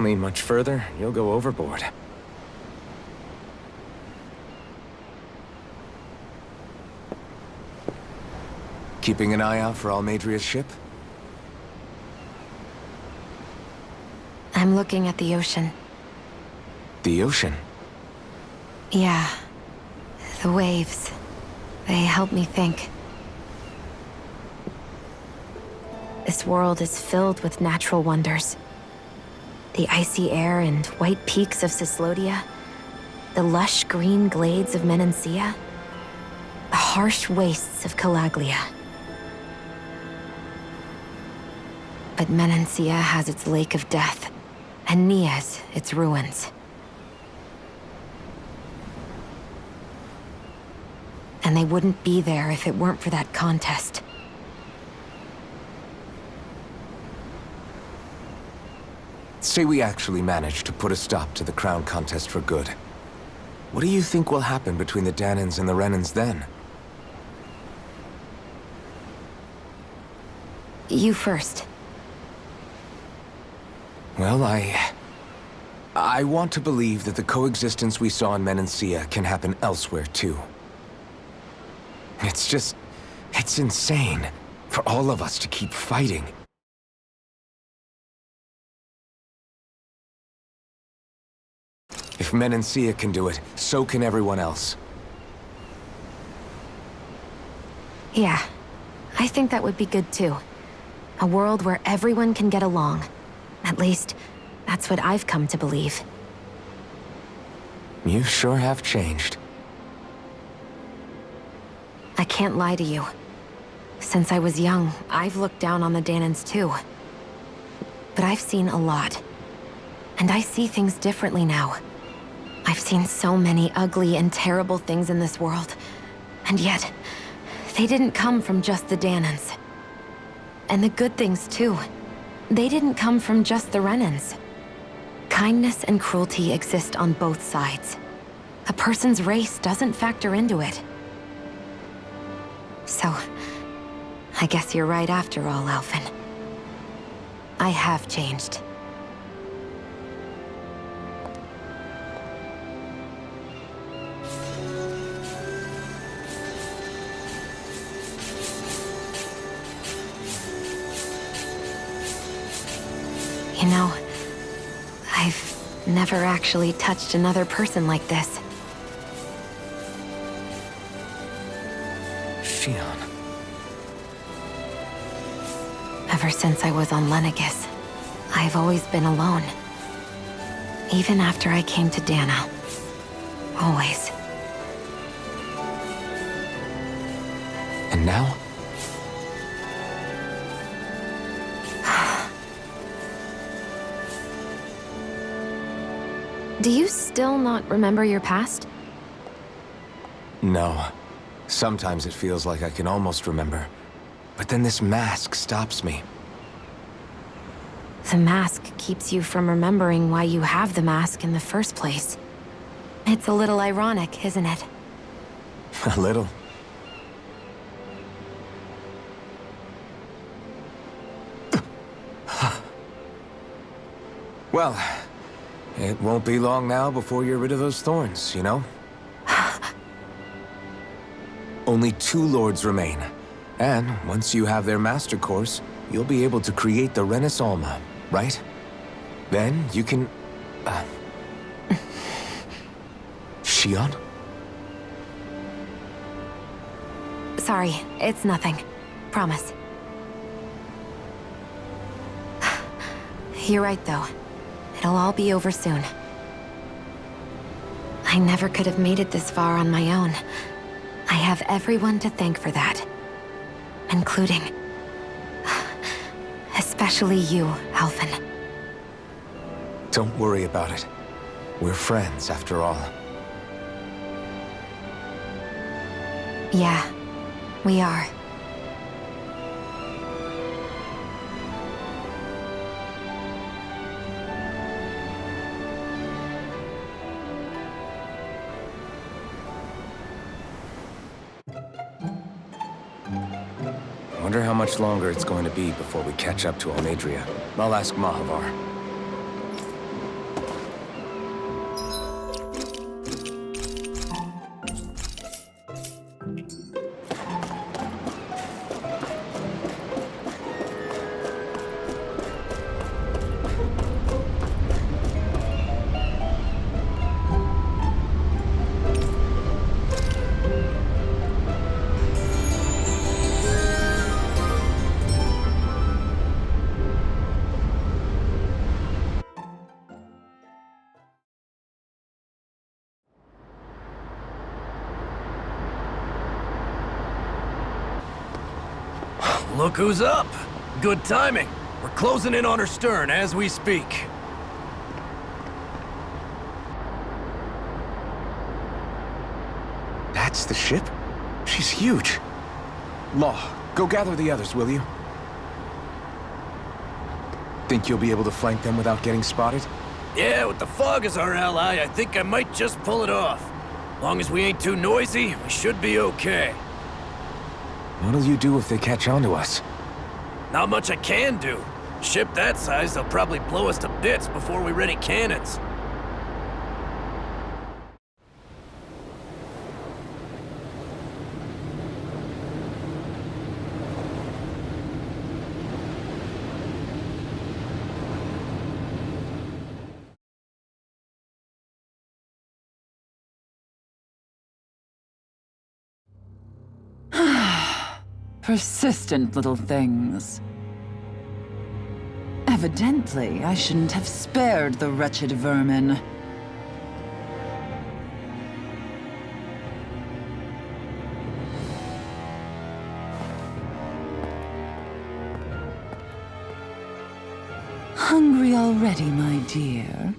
Lean much further, you'll go overboard. Keeping an eye out for Almadria's ship? I'm looking at the ocean. The ocean? Yeah. The waves. They help me think. This world is filled with natural wonders. The icy air and white peaks of Cyslodia. The lush green glades of Menancia. The harsh wastes of Calaglia. But Menancia has its Lake of Death, and Nias its ruins. And they wouldn't be there if it weren't for that contest. Say we actually manage to put a stop to the crown contest for good. What do you think will happen between the Danans and the Renans then? You first. Well, I want to believe that the coexistence we saw in Menancia can happen elsewhere, too. It's insane for all of us to keep fighting. If Menancia can do it, so can everyone else. Yeah, I think that would be good too. A world where everyone can get along. At least, that's what I've come to believe. You sure have changed. I can't lie to you. Since I was young, I've looked down on the Danans too. But I've seen a lot. And I see things differently now. I've seen so many ugly and terrible things in this world. And yet, they didn't come from just the Danans. And the good things too. They didn't come from just the Renans. Kindness and cruelty exist on both sides. A person's race doesn't factor into it. So, I guess you're right after all, Alphen. I have changed. You know, I've never actually touched another person like this. Shion. Ever since I was on Lenegis, I've always been alone. Even after I came to Dana. Always. And now? Do you still not remember your past? No. Sometimes it feels like I can almost remember. But then this mask stops me. The mask keeps you from remembering why you have the mask in the first place. It's a little ironic, isn't it? A little. Well, it won't be long now before you're rid of those thorns, you know? Only 2 lords remain. And once you have their master course, you'll be able to create the Renis Alma, right? Then you can... Shion? Sorry, it's nothing. Promise. You're right, though. It'll all be over soon. I never could have made it this far on my own. I have everyone to thank for that. Including... especially you, Alphen. Don't worry about it. We're friends, after all. Yeah, we are. Wonder how much longer it's going to be before we catch up to Almadria. I'll ask Mahavar. Look who's up! Good timing. We're closing in on her stern as we speak. That's the ship? She's huge. Law, go gather the others, will you? Think you'll be able to flank them without getting spotted? Yeah, with the fog as our ally, I think I might just pull it off. Long as we ain't too noisy, we should be okay. What'll you do if they catch on to us? Not much I can do. Ship that size, they'll probably blow us to bits before we ready cannons. Persistent little things. Evidently, I shouldn't have spared the wretched vermin. Hungry already, my dear?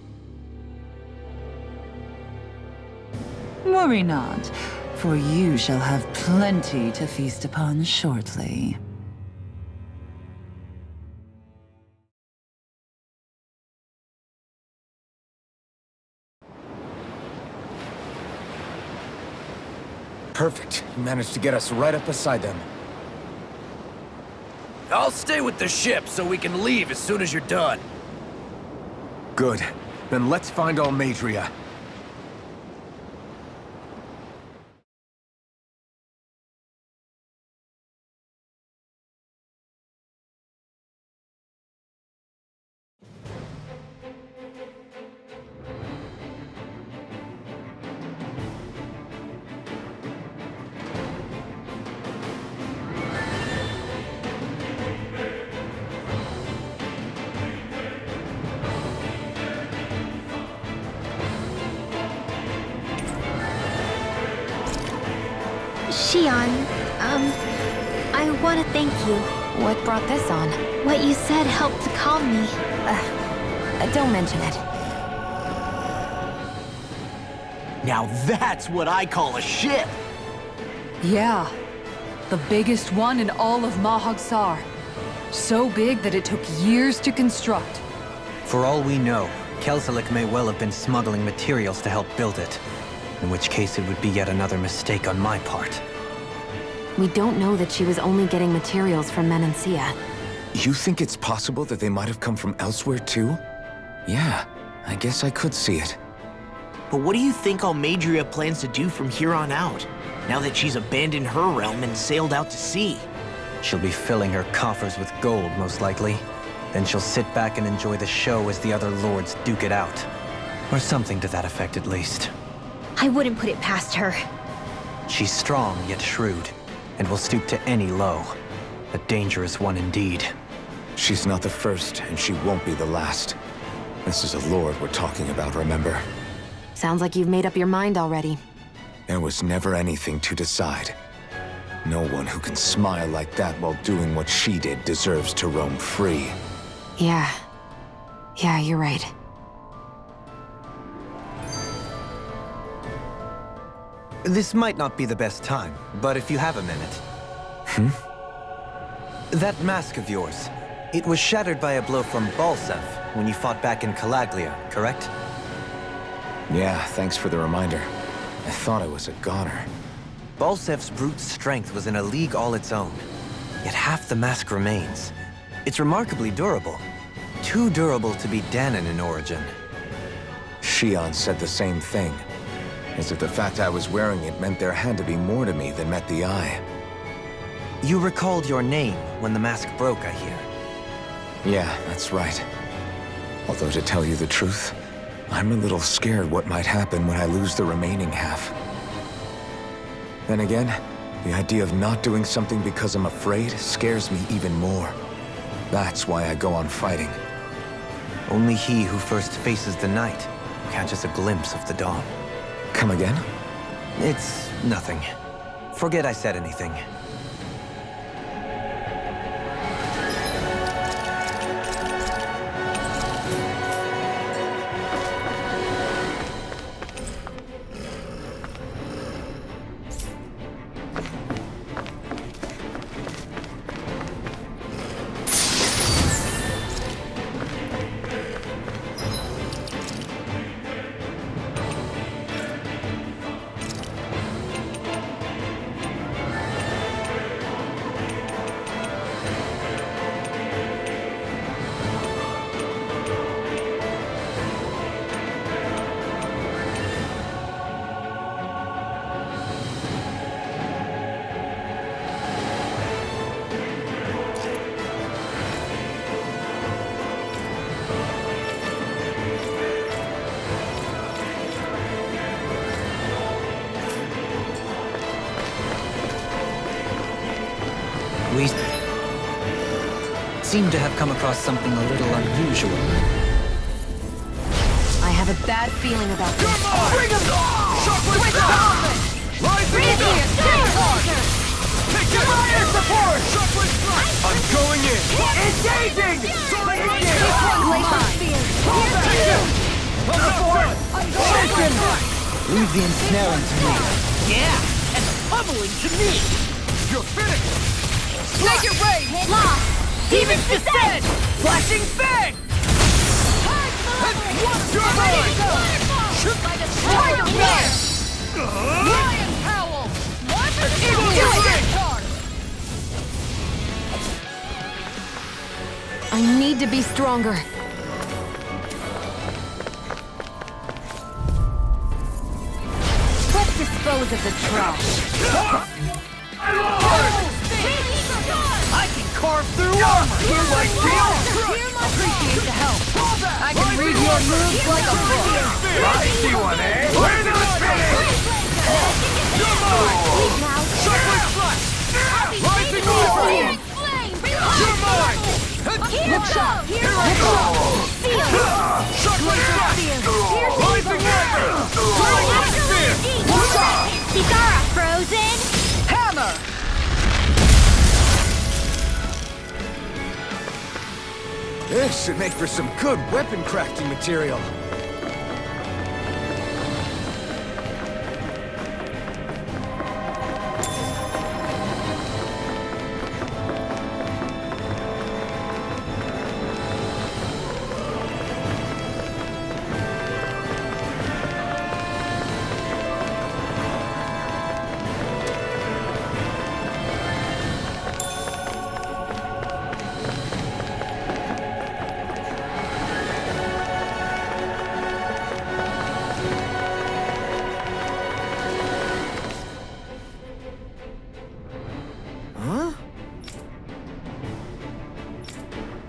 Worry not, for you shall have plenty to feast upon shortly. Perfect. You managed to get us right up beside them. I'll stay with the ship so we can leave as soon as you're done. Good. Then let's find Almadria. Shion, I want to thank you. What brought this on? What you said helped to calm me. Don't mention it. Now that's what I call a ship! Yeah. The biggest one in all of Mahagsar. So big that it took years to construct. For all we know, Kelzelik may well have been smuggling materials to help build it. In which case it would be yet another mistake on my part. We don't know that she was only getting materials from Menancia. You think it's possible that they might have come from elsewhere too? Yeah, I guess I could see it. But what do you think Almadria plans to do from here on out, now that she's abandoned her realm and sailed out to sea? She'll be filling her coffers with gold, most likely. Then she'll sit back and enjoy the show as the other lords duke it out. Or something to that effect, at least. I wouldn't put it past her. She's strong, yet shrewd, and will stoop to any low. A dangerous one indeed. She's not the first, and she won't be the last. This is a lord we're talking about, remember? Sounds like you've made up your mind already. There was never anything to decide. No one who can smile like that while doing what she did deserves to roam free. Yeah. Yeah, you're right. This might not be the best time, but if you have a minute. That mask of yours, it was shattered by a blow from Balsef when you fought back in Calaglia, correct? Yeah, thanks for the reminder. I thought I was a goner. Balsef's brute strength was in a league all its own. Yet half the mask remains. It's remarkably durable. Too durable to be Danon in origin. Shion said the same thing. As if the fact I was wearing it meant there had to be more to me than met the eye. You recalled your name when the mask broke, I hear. Yeah, that's right. Although to tell you the truth, I'm a little scared what might happen when I lose the remaining half. Then again, the idea of not doing something because I'm afraid scares me even more. That's why I go on fighting. Only he who first faces the night catches a glimpse of the dawn. Come again? It's nothing. Forget I said anything. We seem to have come across something a little unusual. I have a bad feeling about this. Bring him! Shockwave blast! Rising Here, Take it! Fire support! Shockwave blast! I'm going in! Engaging! Glacial spear. On the board! Shaken! Leave the ensnaring to me. Yeah, and the pummeling to me. You're finished! Make it rain! Lost. Demon's Descent! Flashing fang! What's your mind? Tiger Blast! Lion Howl! Evil Instinct! I need to be stronger. Let's dispose of the trash. I can carve through armor! Appreciate the help. I can read your moves like a book. I see one, eh? Where's the finish? You're mine! Shockwave blast! Rising Wyvern! You're mine! Look sharp! Shockwave blast! Rising Wyvern! Throwing spear! Kitara frozen. Hammer! This should make for some good weapon crafting material.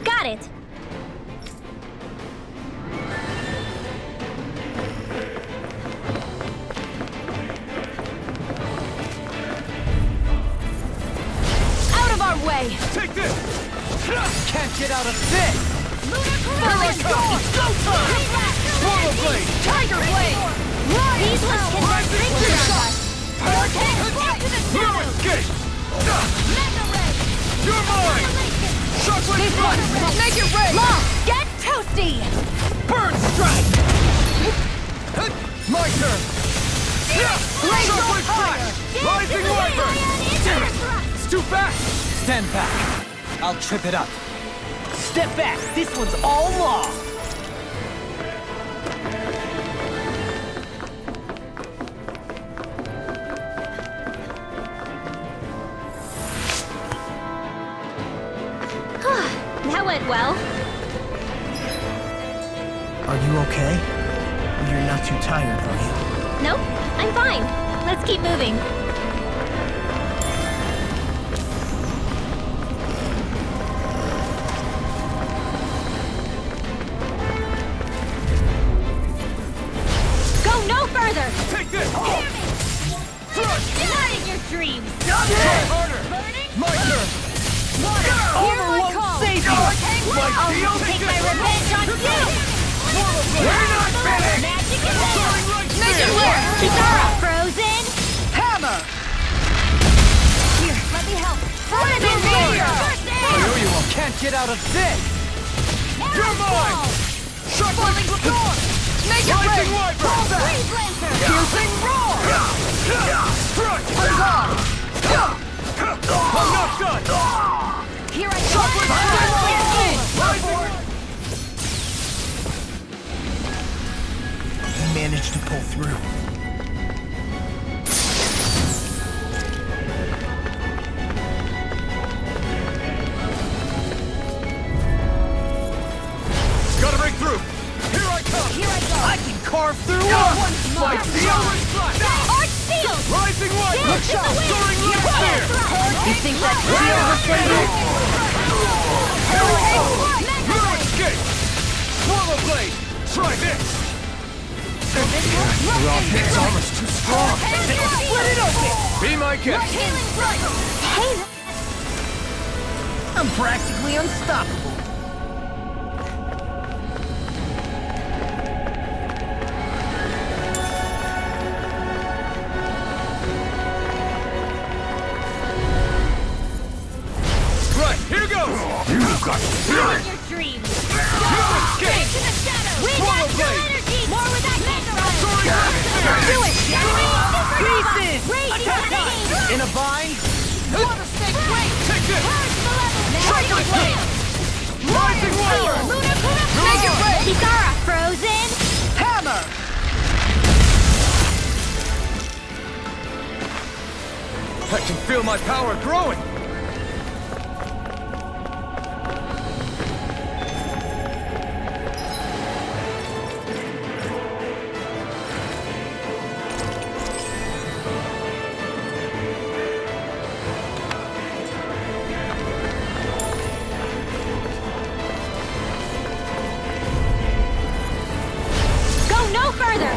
Got it. Out of our way! Take this! Can't get out of this! Swallow blade! Tiger Blade! These ones can run fingers on us. No escape! You're mine! Shockwave blast! Make it rain! Get toasty! Burn strike! My turn! Shockwave blast! Rising Wyvern! Damn it! It's too fast! Stand back. I'll trip it up. Step back, this one's all law. That went well. Are you okay? You're not too tired, are you? Nope, I'm fine. Let's keep moving. Go no further! Take this! Not in your dreams! Try harder! My turn! Armor won't save you! I'll deal? take my revenge on you! We're not finished! Magic is there! Make it rain! Kitara frozen! Hammer! Here, let me help. Frozen I know you all can't get out of this! You're mine! Shockwave blast! Make it Rising rain! Wyvern! Piercing roar! Strike! I'm gone! I'm not done! Here I Shockwave blast! Rising He managed to pull through. Gotta break through! Here I come! I can carve through armor! My Shockwave blast! Arch shield! Rising Wyvern! Dance in the wind! Soaring light spear! You think that shield will save you? No escape! Swallow blade! Try this! It's almost too strong! Split it open! Be my guest! Hey, I'm practically unstoppable. Right, here goes! You've got spirit! Your dreams. You escape! To the shadows. With Swallow astral blade. energy. More with that Megara. Do it! Pieces! Raging flame. In a bind? Water snake blade! Take this! Striker blade! Rising Wyvern! Lunar corruption. Make it rain! Kikara frozen. Hammer! I can feel my power growing! Go no further.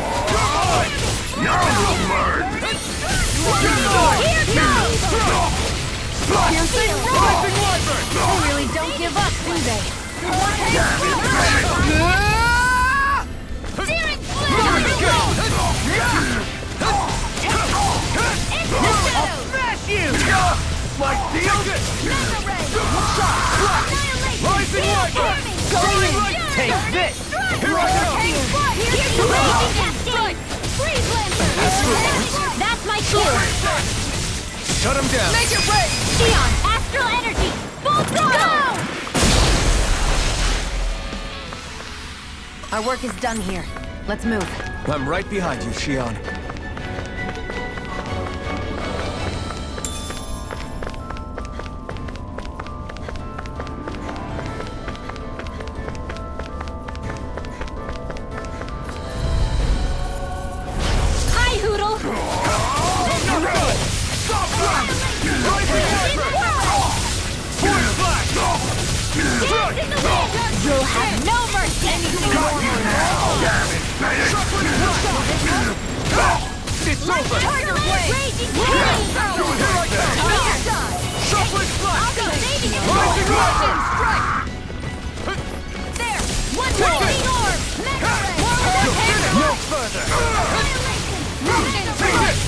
Now you'll learn! Here goes. Rising Wyvern! They really don't give up, do they? Searing flame. I'll smash you! Like deal? Mega ray. Annihilation. Rising Wyvern! Soaring Light! Take this! Here I come! Here's the raging cascade. Freeze lancer. That's my cue. Shut him down! Make it rain. Xion, astral energy. Full throttle. Our work is done here. Let's move. I'm right behind you, Xion. Hi, Hoodle. You'll have no mercy. It's over! Tiger blade. Raging flame. Shuffling I'll flash! be saving it. Rising Wyvern! There. One lightning orb. Mega ray. You'll finish no further! Take this!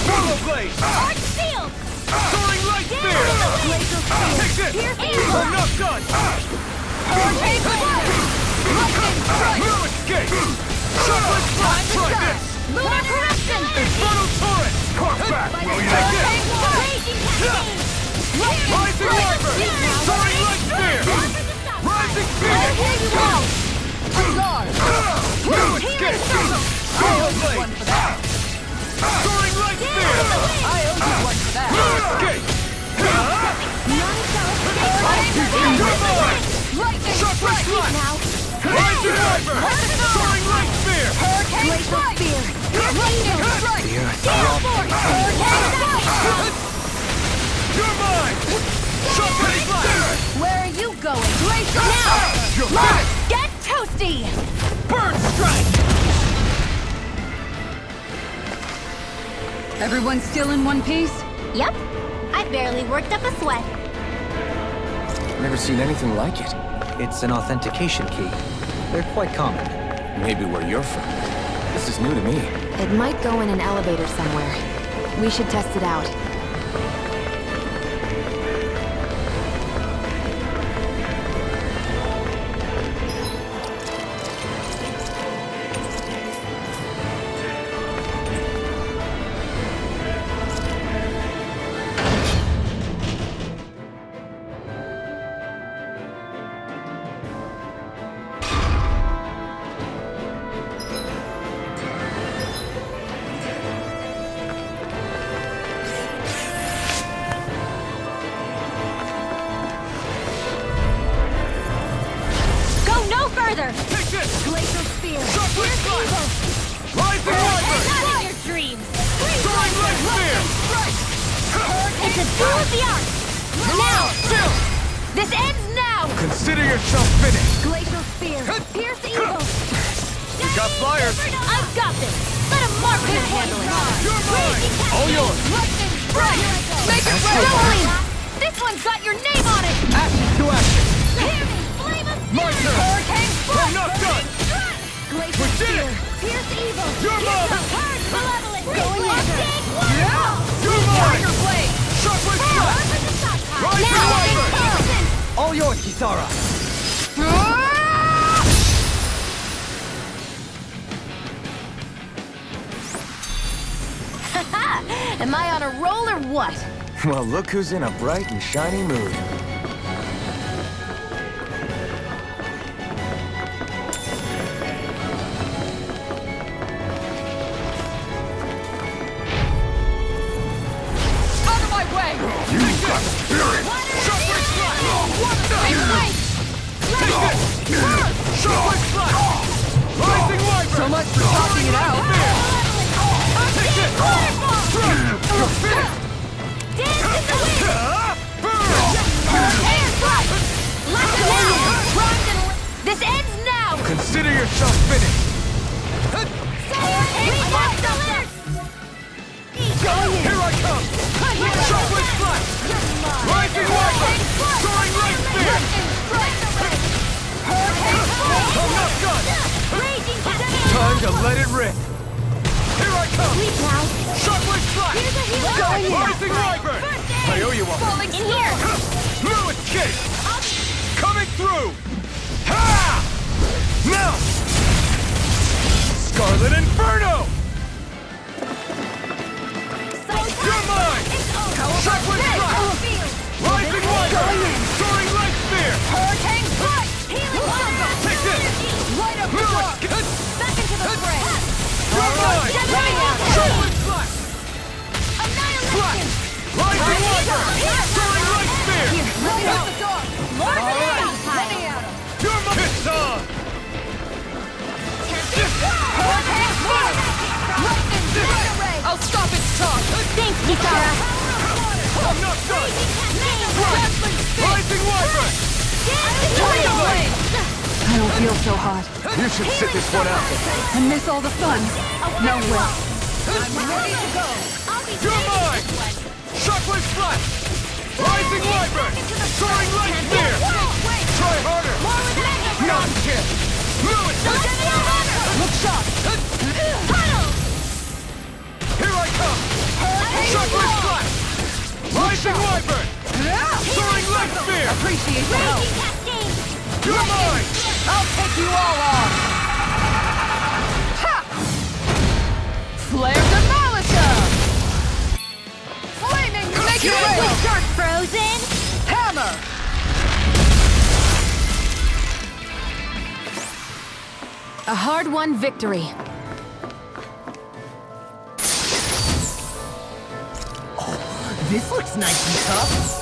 Swallow blade! Arch shield. Soaring light spear! Take this! Enough done! No escape! Shuffling flash! Try this! Lunar corruption. Infernal torrent! Carve back! Will you take this? Raging cascade. Rising Wyvern! Soaring light spear! Rising phoenix! No escape! Swallow blade! Soaring light spear! No escape! Shuffling flash! Rising Wyvern! Soaring light spear! Glacial spear. Lightning strike. Gale force. You're mine! Shuffling flash! Where are you going? Glacial now. You're finished! Get toasty. Bird strike! Everyone still in one piece? Yep. I barely worked up a sweat. Never seen anything like it. It's an authentication key. They're quite common. Maybe where you're from. This is new to me. It might go in an elevator somewhere. We should test it out. Further! Take this! Glacial spear! Shuffling flash! Rising Wyvern! Not in your dreams! Soaring light spear! It's a duel of the arts! Now! Still! This ends now! Consider yourself finished. Glacial spear! Pierce evil! You got flyers! I've got this! Let a marksman handle it! You're mine! All yours! Lightning strike! Make it Don't leave! This one's got your name on it! Action to action! Hear me! Flame of My Spirit! turn! Hurricane We're not done! Glacial We did Spear! it! Pierce evil! Your Use move! the Purge Malevolent! Going in. Undead Waterfall! Your move! Tiger Blade! Shockwave strike! Purge the stockpile! Rising Now Wyvern! Impulsion! All yours, Kisara! Am I on a roll or what? Well, look who's in a bright and shiny mood. Out of my way! You got spirit! Shockwave strike! What the? Take it! Shockwave strike! Rising Wyvern! So much for talking it out. Take it! You're finished! Dance in the wind! Burn! Hurricane strike! Let them out! Primed and this ends now! Consider yourself finished! Reflex alert! Here I come! Shockwave strike! Rising Wyvern! Soaring Light Spear! I'm not done! Raging Cascade! Time to let it rip! Here I come! Sleep now! Shockwave strike! Here's a healing Rising potion. Wyvern! I owe you one! Falling in here! No escape! Coming through! Ha! Now! Scarlet Inferno! You're mine! Shockwave strike! Rising Wyvern! Soaring Light Spear! Hurricane strike! Healing water! Take this! Light up the No dark! escape! Back into the fray! You're mine! Shockwave strike! Annihilation! Rising Wyvern! Soaring Light Spear! Light up the dark! Lord of the Stockpile! You're mine! It's on! Hurricane strike! Lightning array! I'll stop its talk! Thanks, Kisara! I'm not done! Dazzling spin! Rising Wyvern! Tornado blade! I don't feel so hot. You should sit this one out. And miss all the fun. No way. I'm ready to go! I'll be You're mine! Shockwave strike! Rising Wyvern! Soaring Light Spear! Try harder! More with Mega Not a chance! Lewis! Look sharp! Tunnel! Here I come! Shockwave strike! Rising Wyvern! Soaring Light Spear! Appreciate the help. Raging Cascade! You're mine! I'll take you all on. Ha! Flare Demolisher! Flaming Make It Rain! Dirt frozen! Hammer! A hard-won victory. This looks nice and tough.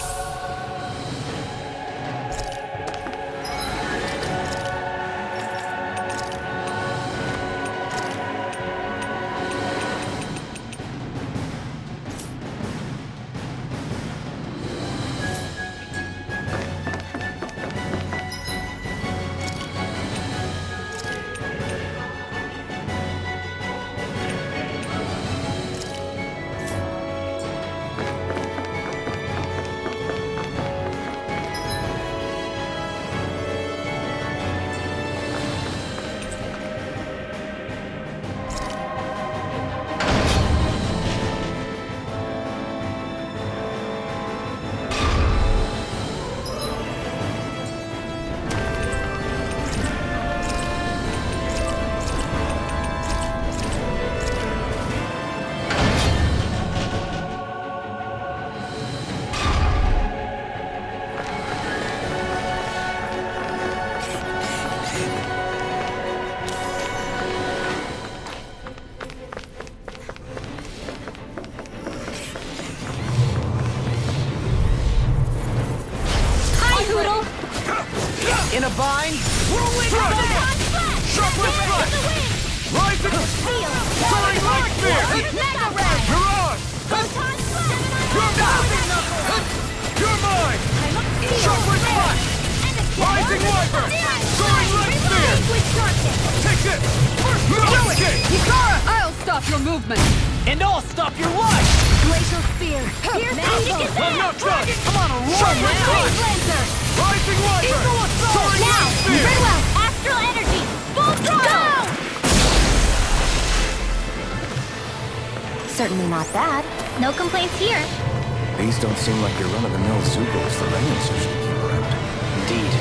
In a bind? Whirlwind Blast! Shockwave strike! Rising! Soaring Light Spear! Mega Ray! You're on! Photon Blast! You're mine! You're mine! Shockwave strike! Rising Wyvern! Soaring Light Spear! Take this! No escape! Kisara! I'll stop your movement. And I'll stop your life! Glacial Spear! Here's magic is I'm not done! Come on, Sharp Freeze Blast! Lancer! Rising Wiper! Soaring Now, Wind Spear! very well. Astral energy. Full throttle. Certainly not bad. No complaints here. These don't seem like your run-of-the-mill Zugos the Reynolds usually keep around. Indeed.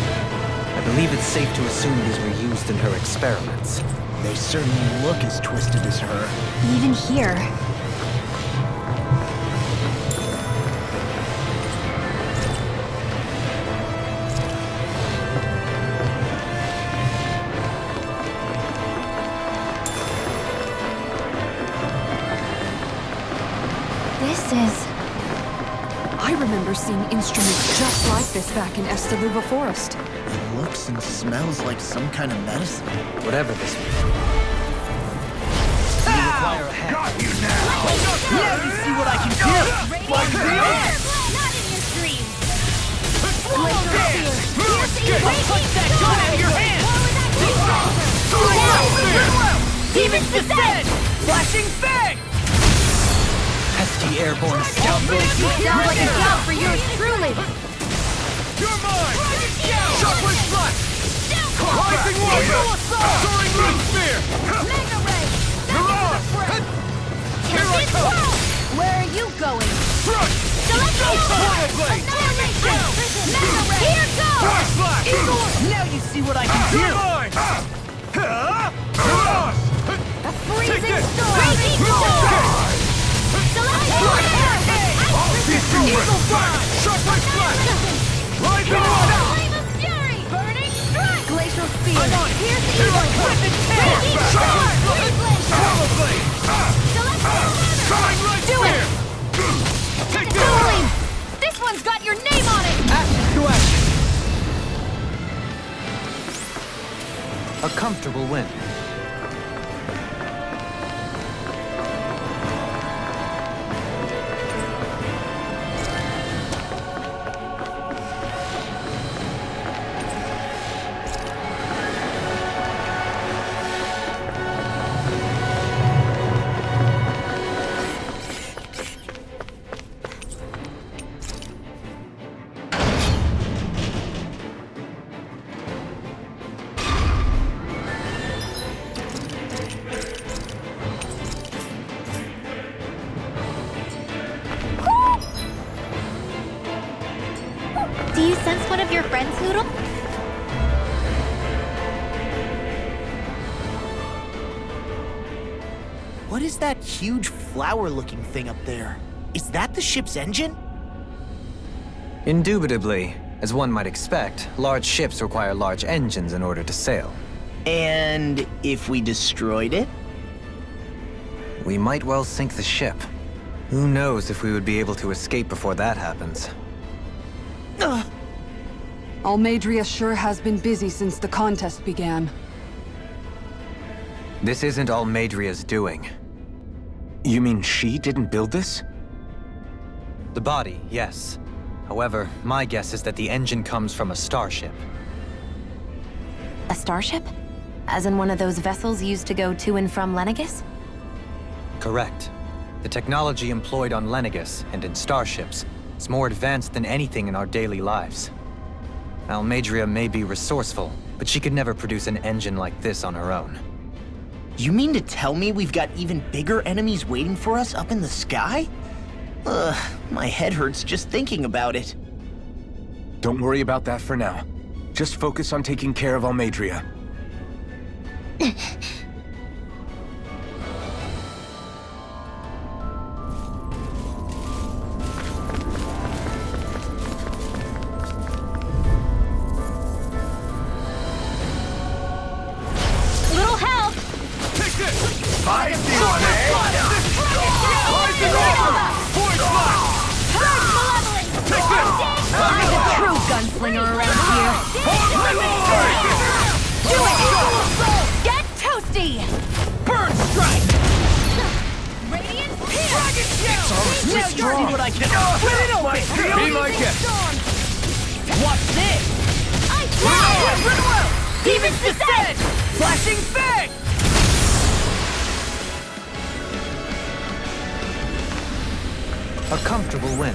I believe it's safe to assume these were used in her experiments. They certainly look as twisted as her. Even here. This is... I remember seeing instruments just like this back in Estaluva Forest. It looks and smells like some kind of medicine. Whatever this may be. We require a hand. Got you now! Now you see what I can do! Like this! Not in your dreams. Punch that gun out of your hand! Demons descend! Flashing Fang! Pesky airborne scoundrel. Sounds like a job for yours truly. You're mine! Shockwave Slash! Rising Warrior! Soaring Wind Spear! Mega Ray! You're on! Here I come! Where are you going? Front! Portal Blade! Annihilation! Mega Ray! Here goes! Fire Slash! Now you see what I can do! You're mine! You're on! A Take freezing this! storm! Raging storm! Select Eagle Fly! Shockwave Slash! Rising Wind! Flame of Fury! Burning Strike! Glacial Spear. I'm on it! Here's the Here I evil! come! Raging storm! Portal Blade! Select Soaring Wind Do it! Spear! Take this! Dueling! This one's got your name on it! Action to action. A comfortable win. Do you sense one of your friends, Noodle? What is that huge flower-looking thing up there? Is that the ship's engine? Indubitably, as one might expect, large ships require large engines in order to sail. And if we destroyed it? We might well sink the ship. Who knows if we would be able to escape before that happens. Almadria sure has been busy since the contest began. This isn't Almadria's doing. You mean she didn't build this? The body, yes. However, my guess is that the engine comes from a starship. A starship? As in one of those vessels used to go to and from Lenegis? Correct. The technology employed on Lenegis and in starships is more advanced than anything in our daily lives. Almadria may be resourceful, but she could never produce an engine like this on her own. You mean to tell me we've got even bigger enemies waiting for us up in the sky? Ugh, my head hurts just thinking about it. Don't worry about that for now. Just focus on taking care of Almadria. Little help! Take this! I see one, eh? Rising Wiper! Force Slash! Take this! I'm the true gunslinger around here. Do it! Get toasty! Burn Strike! Radiant Pierce! Now you see what I can do! Split it open! Be my guest! Watch this! Ice Fire! Demons descend! Flashing Fang! A comfortable win.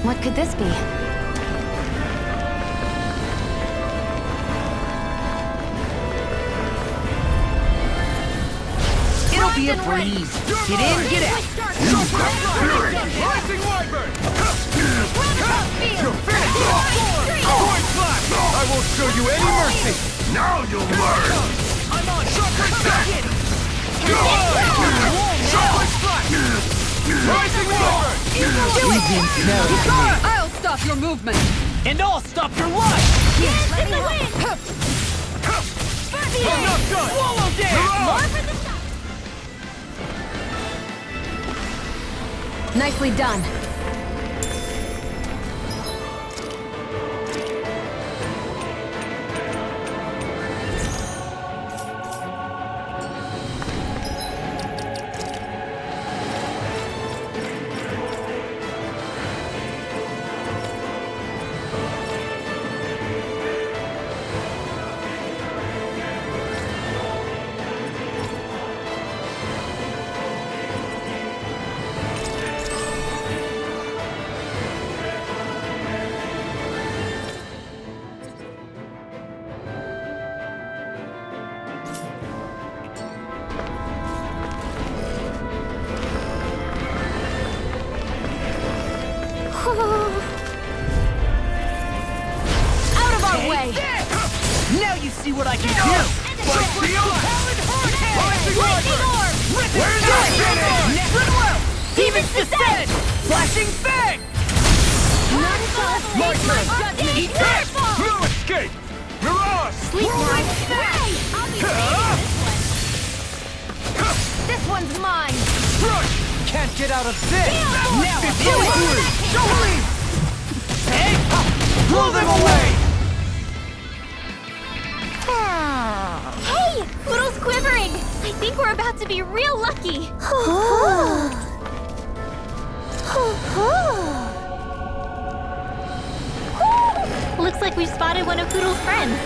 What could this be? It'll be a breeze. Get in, get out. Rising Wyvern! You're finished! Point flash! I won't show you any mercy! Now you'll learn! I'm on! Shockwave flash! Shockwave flash! Rising Wyvern! I'll stop your movement! And I'll stop your life! Yes, in the wind! I'm not done! Swallow You're dance! on! More for the top! Nicely done. Out of our way! Now you see what I can do! Rising Wyvern! Where's Good! that Next round! Demon's Descent! Flashing Fang! My turn! Eat that! No escape! You're on! Sleep now! I'll be saving this one's mine! Crush! Can't get out of this! Now it's your turn! Don't leave! Hey! Blow them away! Hey! Poodle's quivering! I think we're about to be real lucky! Looks like we've spotted one of Poodle's friends.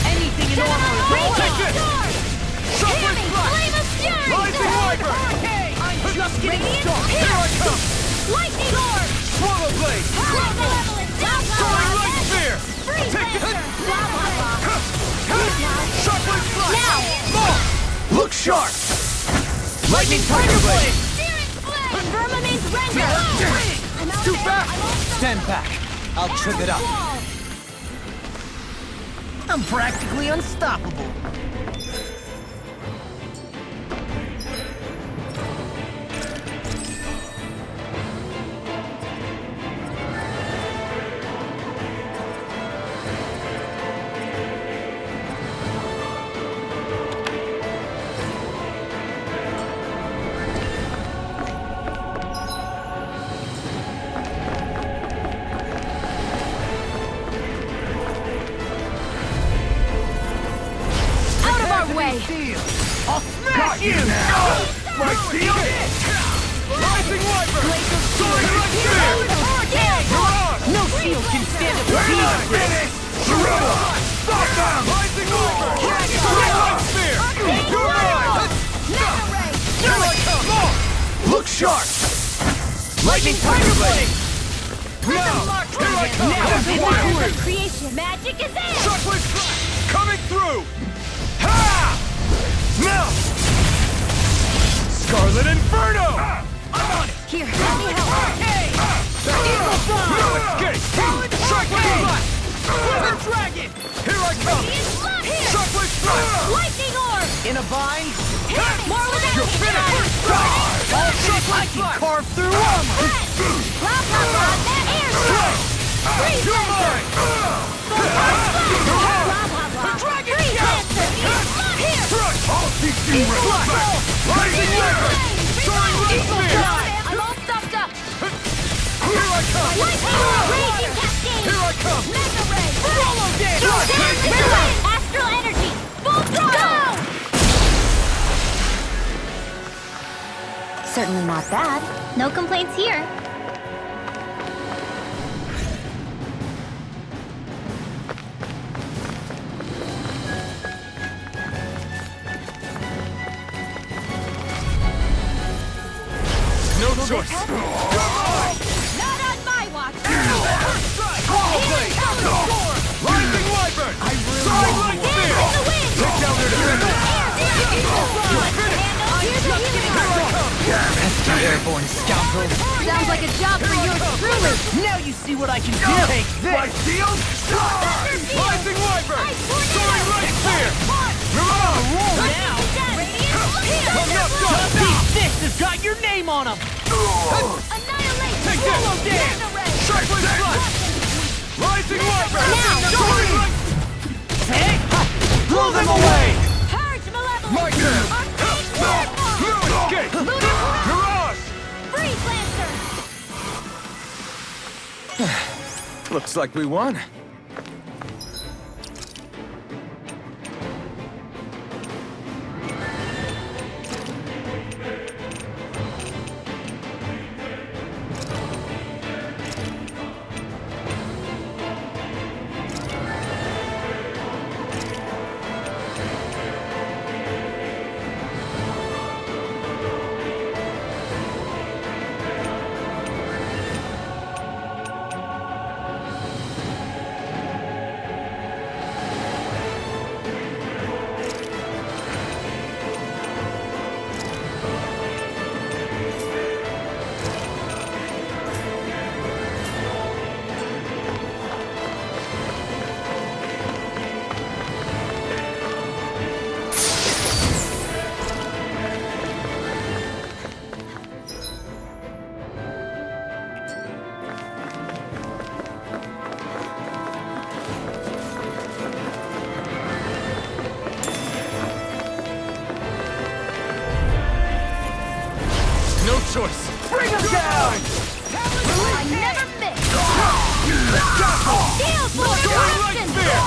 Anything in armor! Take it! Shockwave flash! Rising Wyvern! I'm just getting started! Here I come! Lightning orb! Swallow blade! Soaring light sphere! Take it! Shockwave flash! Now! Look sharp! Lightning Tiger Blade! Verminate's render! Too fast! Stand back. I'll trip it up. I'm practically unstoppable. Way. I'll smash you! My steel! Rising Wyvern! Soaring light sphere! You're on! No shield can stand up to these risks! Gorilla! Stop them! Rising Wyvern! Soaring light sphere! You're on! Here I come! Look sharp! Lightning Tiger Blade! Now! Here I come! Now it's wild! Creation magic is in! Shockwave flash! Coming through! Ha! Now! Scarlet Inferno! I'm on it! Here, let me help. No escape! Shockwave flash! Wither Dragon! Here I come! Lightning orb! In a bind? More with that! You're finished! I can carve through armor! Blah, blah, blah! Air strike! Freeze You're laser! mine! Blah, blah, blah! Dragon Freeze Shout! lancer! Here! I'll teach you respect! Rising Lever! Soaring Lightning! I'm all stuffed up! Here I come! Lightning orb! Raging cascade! Here I come! Mega ray! Swallow dance! Astral energy! Full throttle! Certainly not bad. No complaints here. No choice! Not on my watch! Rising Wyvern! Soaring Light Hands Spear! in the wind! Take down their defenses! Pesky airborne scoundrel. Sounds like a job for yours truly! Now you see what I can do! Take My this! shield! Rising Wyvern! Soaring Light Spear! Roll now! Coming up, Just these fists has got your name on them! Annihilate! Take this! Swallow dance! Sharply Flush! Rising Wyvern! Now! Soaring Light! Take! Blow them away! Purge malevolence! My turn! Arcane Warlock! Blue Escape! Lunar Mirage! Freeze Lancer! Looks like we won. No choice! Bring him down! I never miss! Steel Force Soaring Light Action! Spear!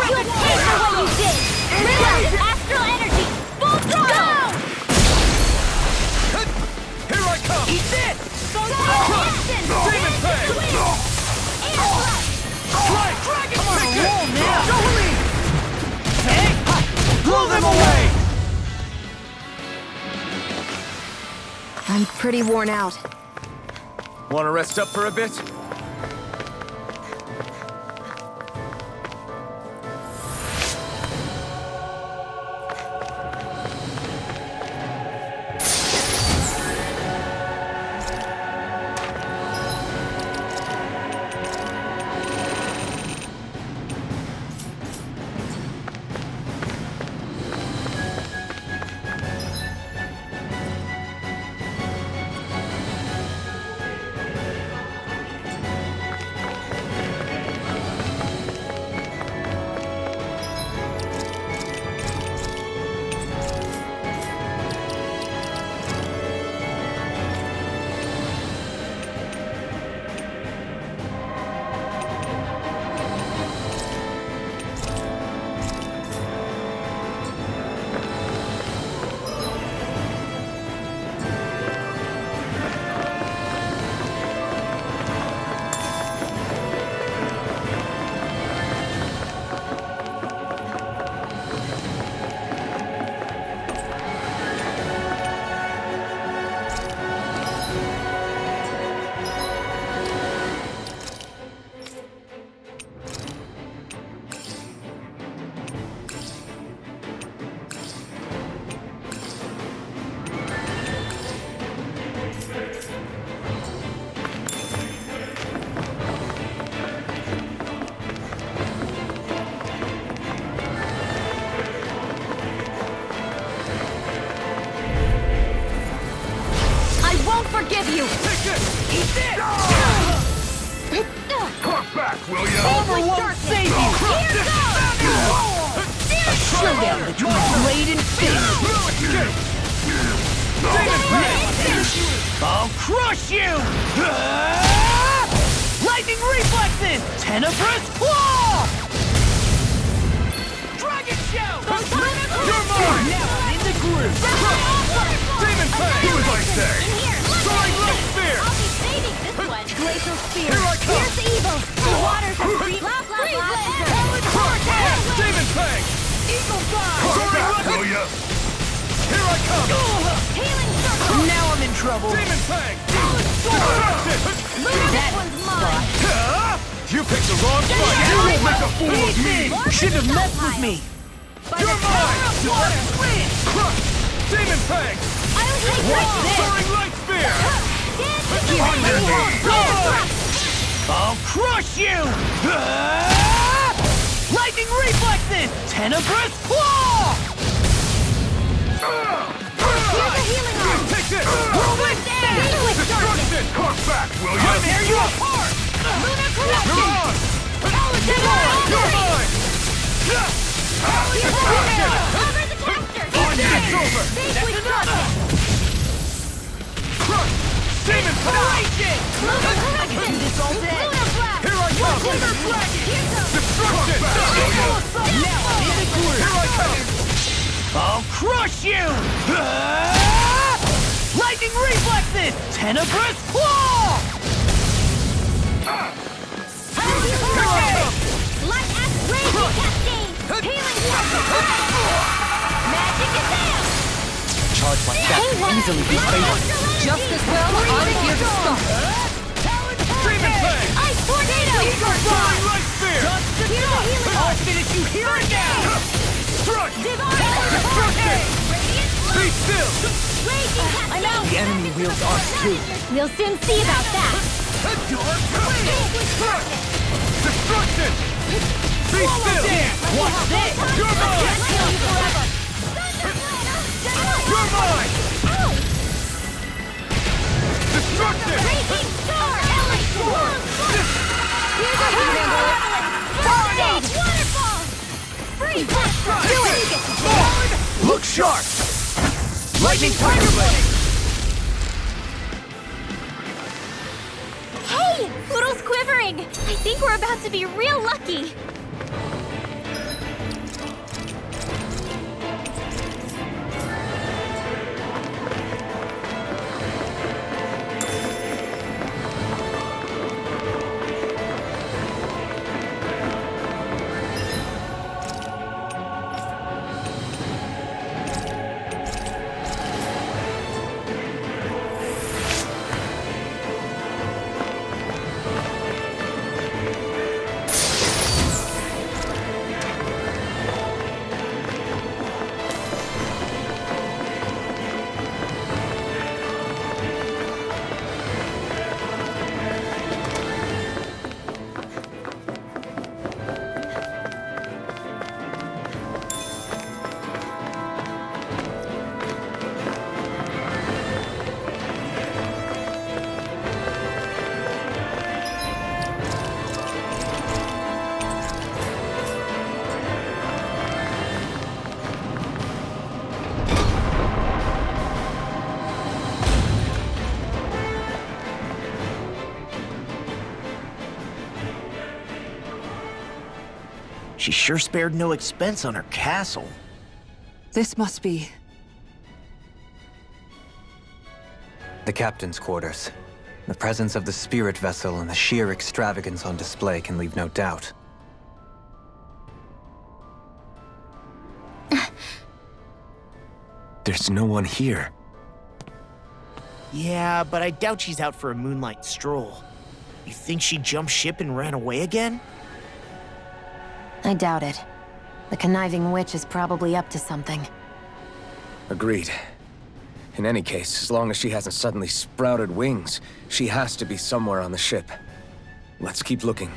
You'll pay for what you did! Release Astral energy! Full throttle! Here I come! Eat this! Action! Demon Fang! Air Blast! Strike! Dragon Ticket! Roll now! Take! Blow them away! I'm pretty worn out. Want to rest up for a bit? showdown between blade and fin. I'll crush you! Lightning reflexes! Tenebrous claw! Dragon shout! You're mine! Now I'm in the groove! Demon Fang! Do as I say! Soaring Light Spear! I'll be saving this one. Glacial Spear. Here I come! Here's evil. The waters are free. Blah, blah, blah. Demon Fang! Eagle Fly. Soaring Light Spear! Here I come! Healing Circle. Now I'm in trouble! Demon Fang! That one's mine. You picked the wrong fight! You won't make a fool of me! Should have messed with me! You're mine! Demon Fang! I'll take this. Soaring Light Spear! I'll crush you! Lightning reflexes! Tenebrous claw! Here's a healing arm. Take this! Whirlwind Dance. Destruction! Come back, will you? I'll tear you apart! Lunar You're Corruption. on! You're You're mine! Destruction! Cover the caster. It's over! Safely thrusted. Crush! Demon Fang! Lunar Corruption. do this all day. Lunar Blast. Here I come! Lunar Dragon. Here's a Destruction! Now I'm in the groove! Here I come! I'll crush you! Lightning reflexes! Tenebrous claw! Light Axe Raging Cascade. Healing Circle. Magic Exam. Charge like that can easily be fatal. Just as well, I'm here to stop. Demon Fang! Ice Tornado. Soaring Light Spear! Here's a healing I'll arm. finish you here and now! Strike! Divine. Be still! Raging Cascade. I'm out. The enemy wields arcs too. We'll soon see about that. Destruction! Be still! Watch this! You're mine! You're mine! Destruction! Raging Star. Ally Swarm. Here's a healing arm. Tornado. Waterfall. Free Blast. Do it. Look sharp! Lightning Tiger Blade! Hey! Poodle's quivering! I think we're about to be real lucky! She sure spared no expense on her castle. This must be... The captain's quarters. The presence of the spirit vessel and the sheer extravagance on display can leave no doubt. There's no one here. Yeah, but I doubt she's out for a moonlight stroll. You think she jumped ship and ran away again? I doubt it. The conniving witch is probably up to something. Agreed. In any case, as long as she hasn't suddenly sprouted wings, she has to be somewhere on the ship. Let's keep looking.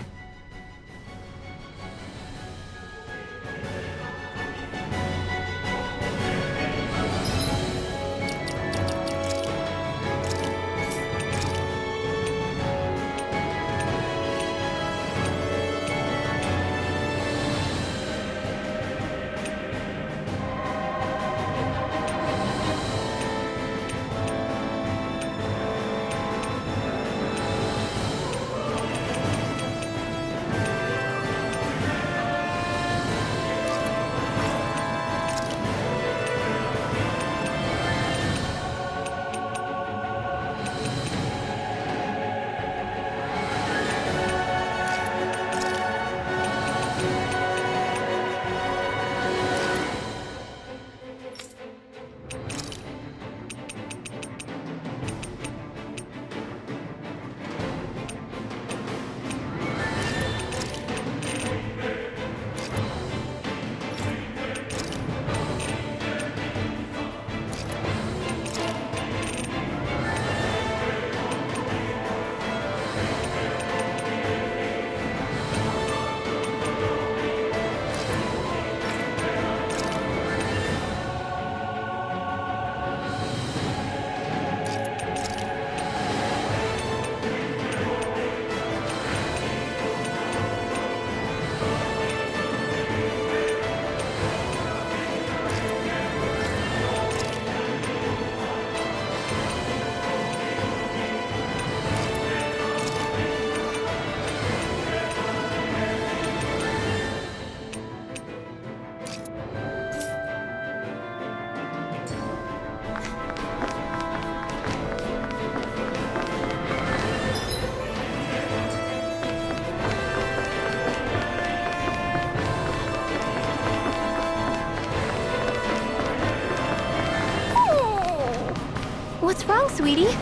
What's wrong, sweetie?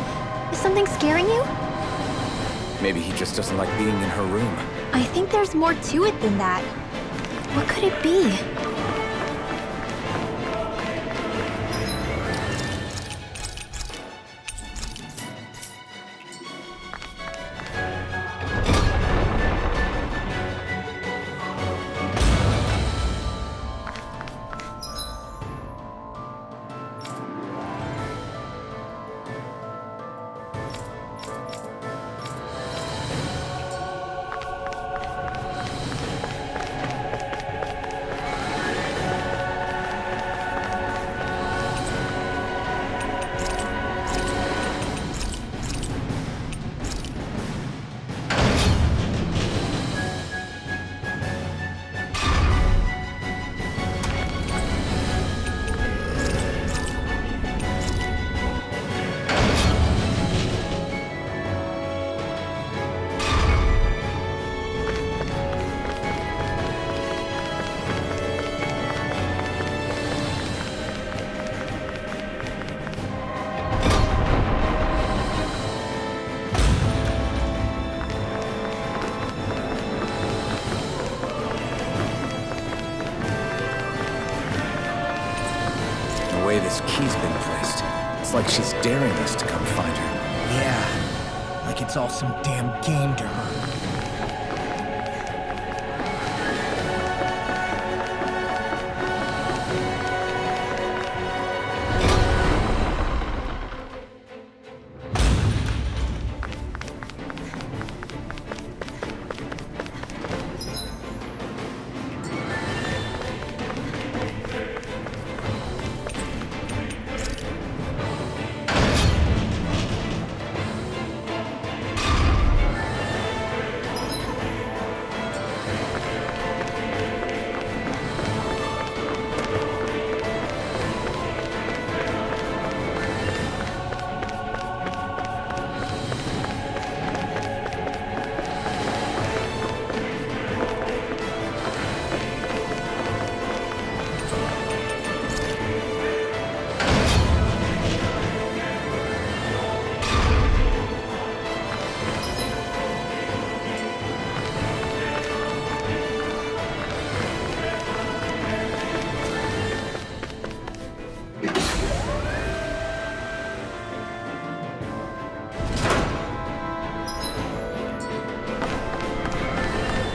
Is something scaring you? Maybe he just doesn't like being in her room. I think there's more to it than that. What could it be? The way this key's been placed, it's like she's daring us to come find her. Yeah, like it's all some damn game to her.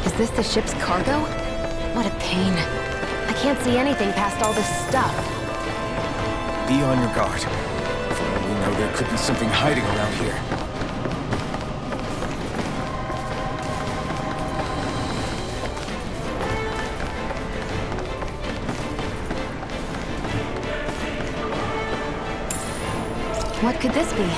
Is this the ship's cargo? What a pain. I can't see anything past all this stuff. Be on your guard. For all we know, there could be something hiding around here. What could this be?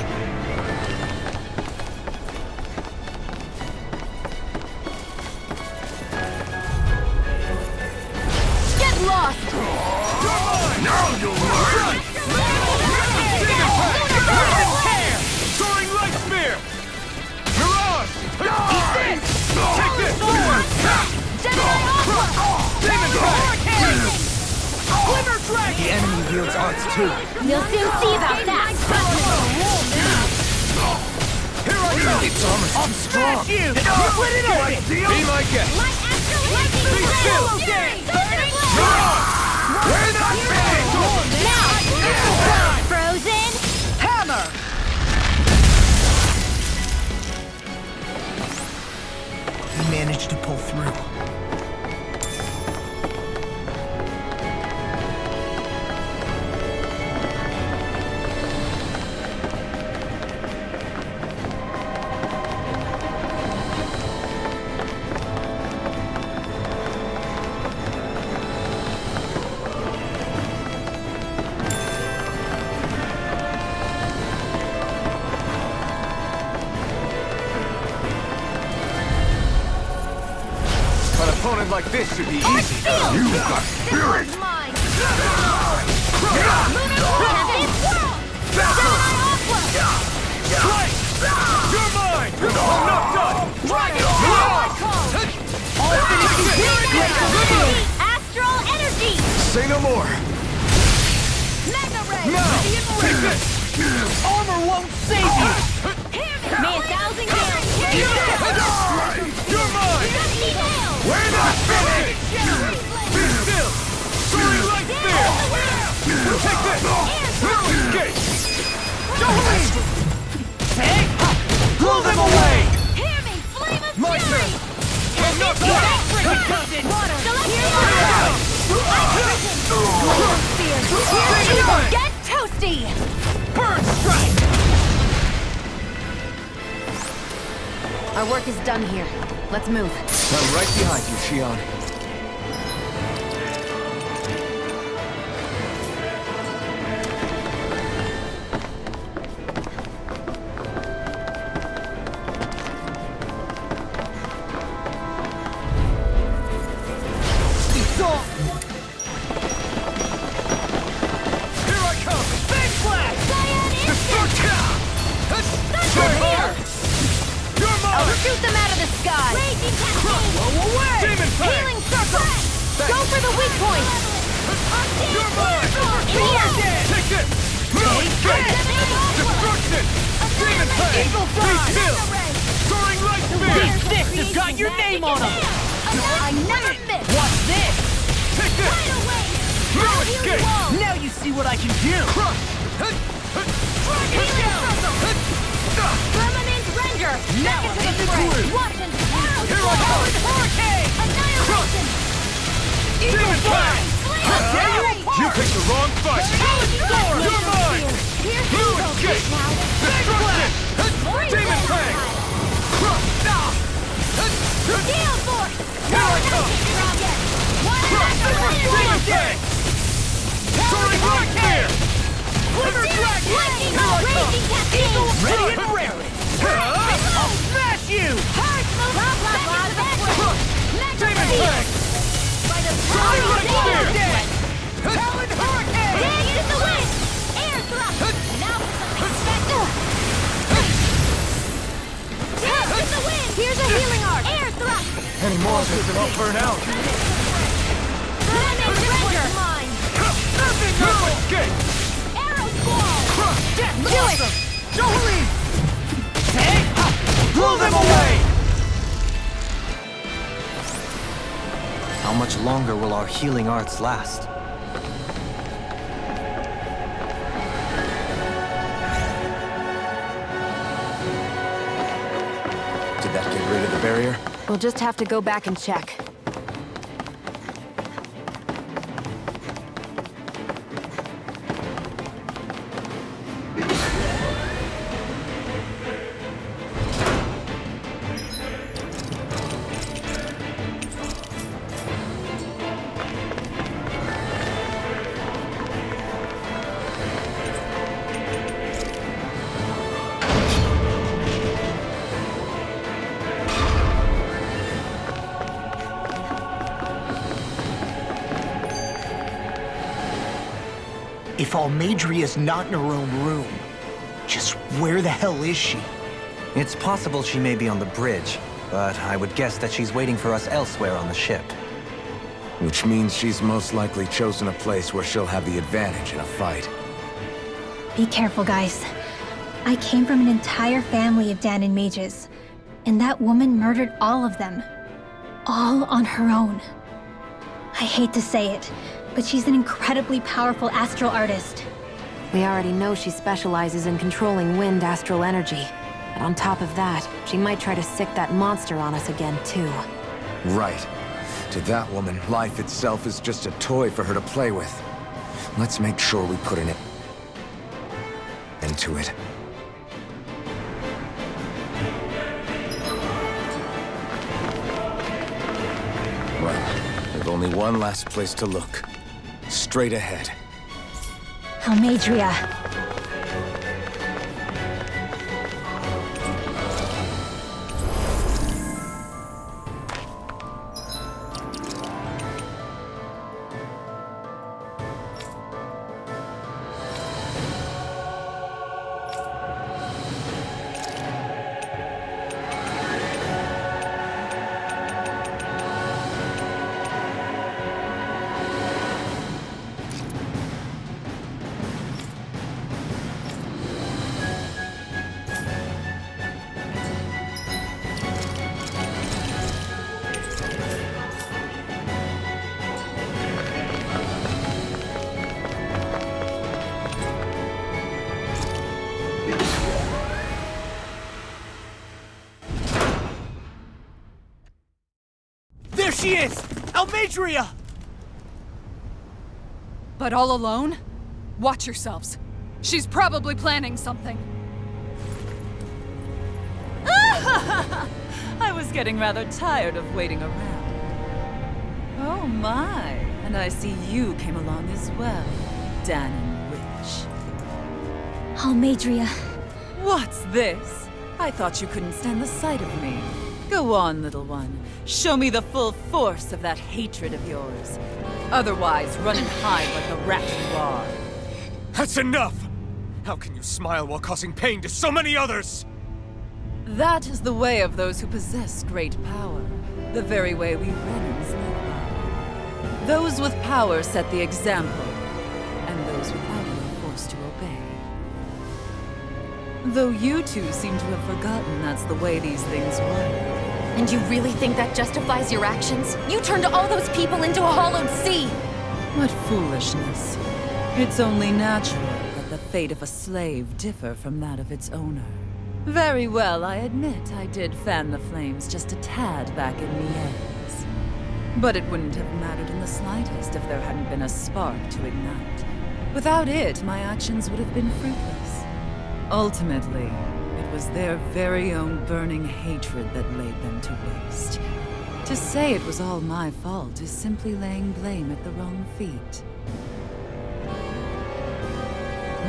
The enemy wields arts too. We'll soon see about that. Here I go! Its armor's too strong. You! Split it open! Be my guest! My astral lightning Be still! We're not finished! Now! Frozen! Hammer! He managed to pull through. An opponent like this should be easy. You've got spirit! Mine! Strike! You're mine! I'm not done! Dragon! Astral energy! Say no more. Mega ray! Now! Take this! Armor won't save you! May 1,000 years! You're mine! We're not finished! Be still! Soaring light spear! Take this! No escape! Hey! Blow them away! Hear me! Flame of My fury! turn! I'm not done! Water! Celestial! Get toasty! Bird strike! Our work is done here. Let's move. I'm right behind you, Shion. Here I come! Big flash! You're mine! Shoot them out of the sky! Raging cascade! Blow away! Demon Fang! Healing circle! Go for the weak point! You're mine! Here! Take this! No escape! Destruction! Demon Fang! Eagle Be fly! still! Soaring light spear! These fists have got your name on them! I never miss! What's this? Take this! Right away! No escape! Now you see what I can do! Permanent render! Now Back I'm into in the the fray! groove. Watch and arrow Here I storm! come! Hurricane! Annihilation! Demon Fang! Flame! You picked the wrong fight! You're mine! Here's No Eagle escape! now! Destruction! Demon Fang! Gale force! Here I come! Strong yet! Demon Fang! Soaring light spear! Lightning bolt! Raging cascade! Ready and raring! I'll smash you! Blah, blah, blah, Demon Fang! By the Soaring power of light spear! Dale! Talon Hurricane! Dig into the wind! Air thrust! Now for something special! Test in the wind! Here's a healing arc! Air thrust! Any more of this and I'll burn out. Permanent render! Mine! No escape! Arrow squall! Do it! Jolie! Hey! Blow them away! How much longer will our healing arts last? Did that get rid of the barrier? We'll just have to go back and check. If Almadria's not in her own room, just where the hell is she? It's possible she may be on the bridge, but I would guess that she's waiting for us elsewhere on the ship. Which means she's most likely chosen a place where she'll have the advantage in a fight. Be careful, guys. I came from an entire family of Danon mages, and that woman murdered all of them. All on her own. I hate to say it, but she's an incredibly powerful astral artist. We already know she specializes in controlling wind astral energy. And on top of that, she might try to sick that monster on us again, too. Right. To that woman, life itself is just a toy for her to play with. Let's make sure we put an end to it. Well, there's only one last place to look. Straight ahead. Almadria. she is! Almadria! But all alone? Watch yourselves. She's probably planning something. I was getting rather tired of waiting around. Oh my, and I see you came along as well, Danon Witch. Almadria. What's this? I thought you couldn't stand the sight of me. Go on, little one. Show me the full force of that hatred of yours. Otherwise, run and hide like the rat you are. That's enough! How can you smile while causing pain to so many others? That is the way of those who possess great power. The very way we Renans live by. Those with power set the example, and those without it are forced to obey. Though you two seem to have forgotten that's the way these things work. And you really think that justifies your actions? You turned all those people into a hollowed sea! What foolishness. It's only natural that the fate of a slave differ from that of its owner. Very well, I admit I did fan the flames just a tad back in Mies. But it wouldn't have mattered in the slightest if there hadn't been a spark to ignite. Without it, my actions would have been fruitless. Ultimately, it was their very own burning hatred that laid them to waste. To say it was all my fault is simply laying blame at the wrong feet.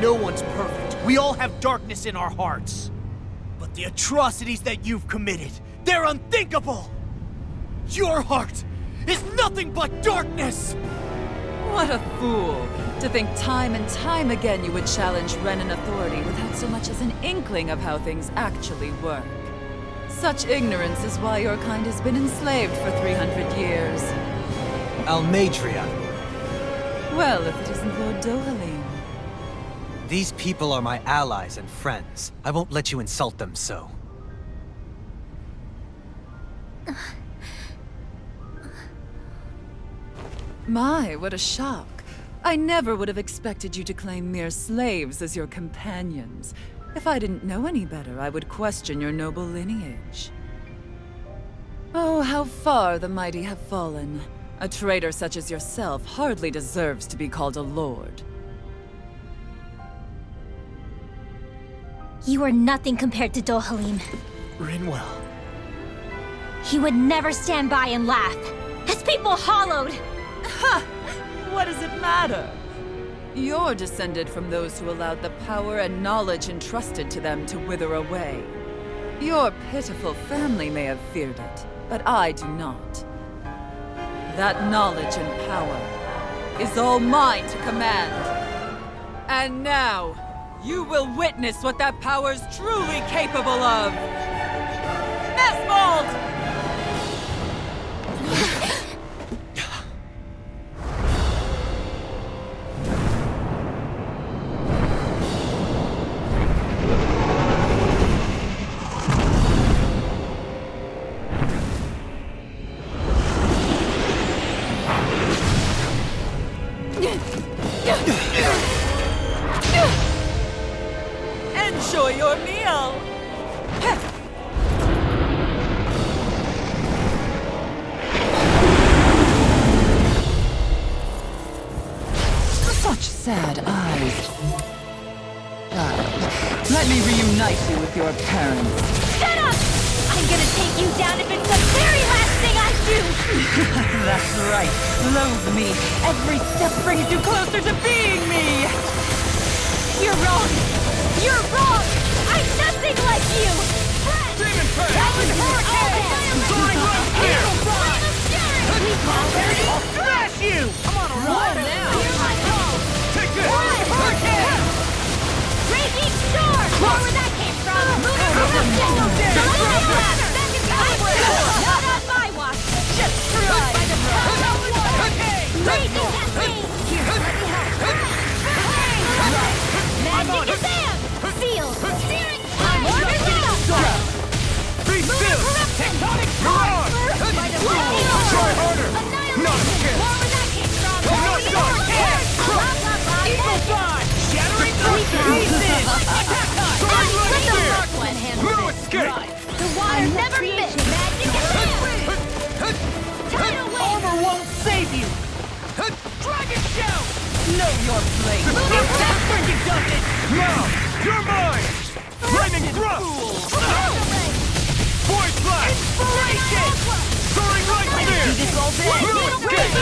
No one's perfect. We all have darkness in our hearts. But the atrocities that you've committed, they're unthinkable! Your heart is nothing but darkness! What a fool! To think time and time again you would challenge Renan authority without so much as an inkling of how things actually work. Such ignorance is why your kind has been enslaved for 300 years. Almadria. Well, if it isn't Lord Dohalim. These people are my allies and friends. I won't let you insult them so. My, what a shock. I never would have expected you to claim mere slaves as your companions. If I didn't know any better, I would question your noble lineage. Oh, how far the mighty have fallen. A traitor such as yourself hardly deserves to be called a lord. You are nothing compared to Dohalim. Rinwell. He would never stand by and laugh. His people hollowed! Ha! What does it matter? You're descended from those who allowed the power and knowledge entrusted to them to wither away. Your pitiful family may have feared it, but I do not. That knowledge and power is all mine to command. And now, you will witness what that power's truly capable of! Nesmold! Enjoy your meal! Such sad eyes. Child, let me reunite you with your parents. Shut up! I'm gonna take you down if it's the very last thing I do! That's right. Loathe me. Every step brings you closer to being me! You're wrong! You're wrong! I'm nothing like you! Demon Prey! Soaring right here! I'll smash you! Come on, Orion! Take this! Hurricane! Raging storm! Where where that came from? Not on my watch! Just try! By the power of water! Raging cascade! Here, let me help! Magic is in! Seal! Searing flame! Orbit now! Be still! Tectonic mirage! Try harder! Not a chance! Dragon Shout! Know your place! If that freaking does it! Now, you're mine! Lightning thrust! Void Blast! Inspiration! Soaring Light Do Spear! this all day! No escape!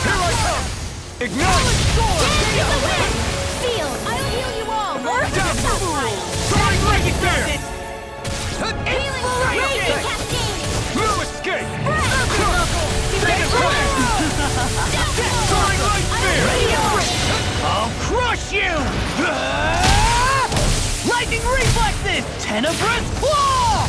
Here I come! Ignite! Sealed! I'll heal you all! Down! Soaring Light Spear! Raging Cascade! No escape! Demon Blast! Soaring Light Spear! I'll crush you! Lightning reflexes! Tenebrous claw!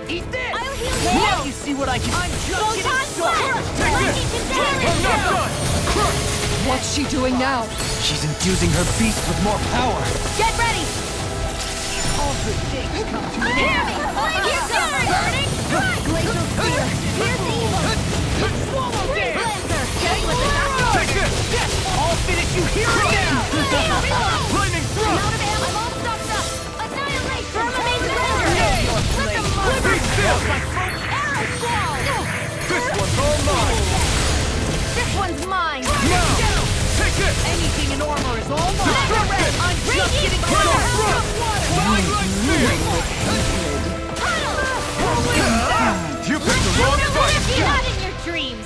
Eat this! I'll heal you! Now you see what I can. I'm just getting Photon started. blast! Lightning I'm not contaminant! done! What's she doing now? She's infusing her beast with more power. Get ready! All good things come to an Hear end. me! Here goes! Burning strike! Glacial spear! Here's evil! Swallow Freeze this! Lancer! Get with the doctor! Take this! Yes! I'll finish you here and now! Lightning I'm thrust! out of ammo! I'm all stopped up! Annihilate! Terminate the Lancer! Let them Be still! Arrow squall! This one's all mine! This one's mine! Now! Take this! Anything in armor is all mine! Destruction! I'm just getting Crystal started! thrust! Soaring Light Spear! You picked the wrong Lunar fight! Lift, not in your dreams!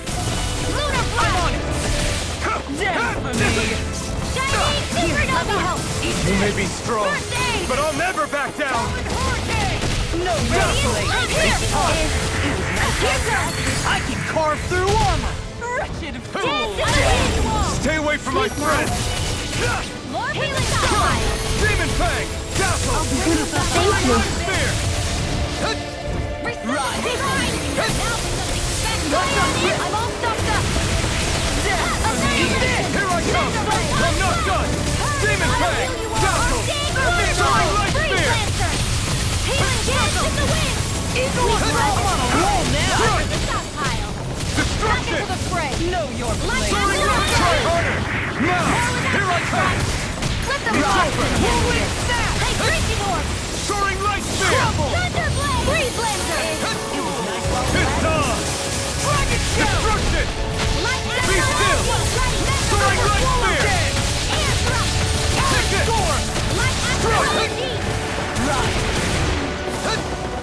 Lunar Blast! Death for me! Shining Supernova! Help! You may be strong, First aid! but I'll never back down! No Radiant wrestling! Here goes! I can carve through armor! Wretched fool! Dance in the wind! Stay away from my friends! More healing supply! Demon Fang! Dazzle! Thank you. Spear! Right! Divine! Now for something spectacular! I'm all stopped up! Here I come! I'm not done! Demon Fang! Dazzle! Soaring Light Spear! Healing dance in the wind! Eagle is on a roll now! Over the stockpile! Destruction! Back into the fray! Know your Light place! Try harder! Now! Here I come! Let them It's ride! over! Whirlwind snap! Hey, drinking orb! Soaring Light Spear! Thunderblade! Freeze Lancer! It's time! Dragon shout! Destruction! Light Be still! Soaring Light Spear! Air thrust! Take it! Light astrology! Right!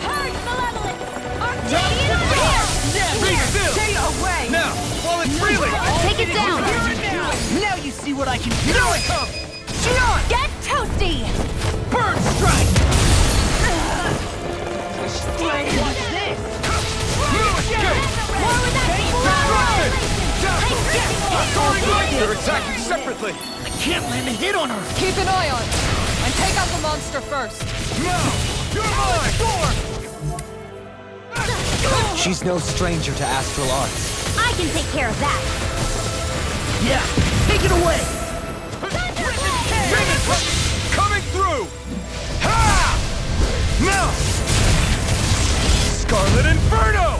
Purge malevolence! Arcadian over here! Be still! Stay away! Now! While it's reeling! Take it down! Here and now! Now you see what I can do! Here I come! Gion! Get toasty! Burn strike! What's this? No escape! More with that Destruction! Dazzle! Soaring Light! Hey, They're attacking separately! I can't land a hit on her! Keep an eye on her, and take out the monster first. Now! You're mine! She's no stranger to astral arts. I can take care of that! Yeah! Take it away! Demon Fang! Coming through! Ha! Now! Scarlet Inferno!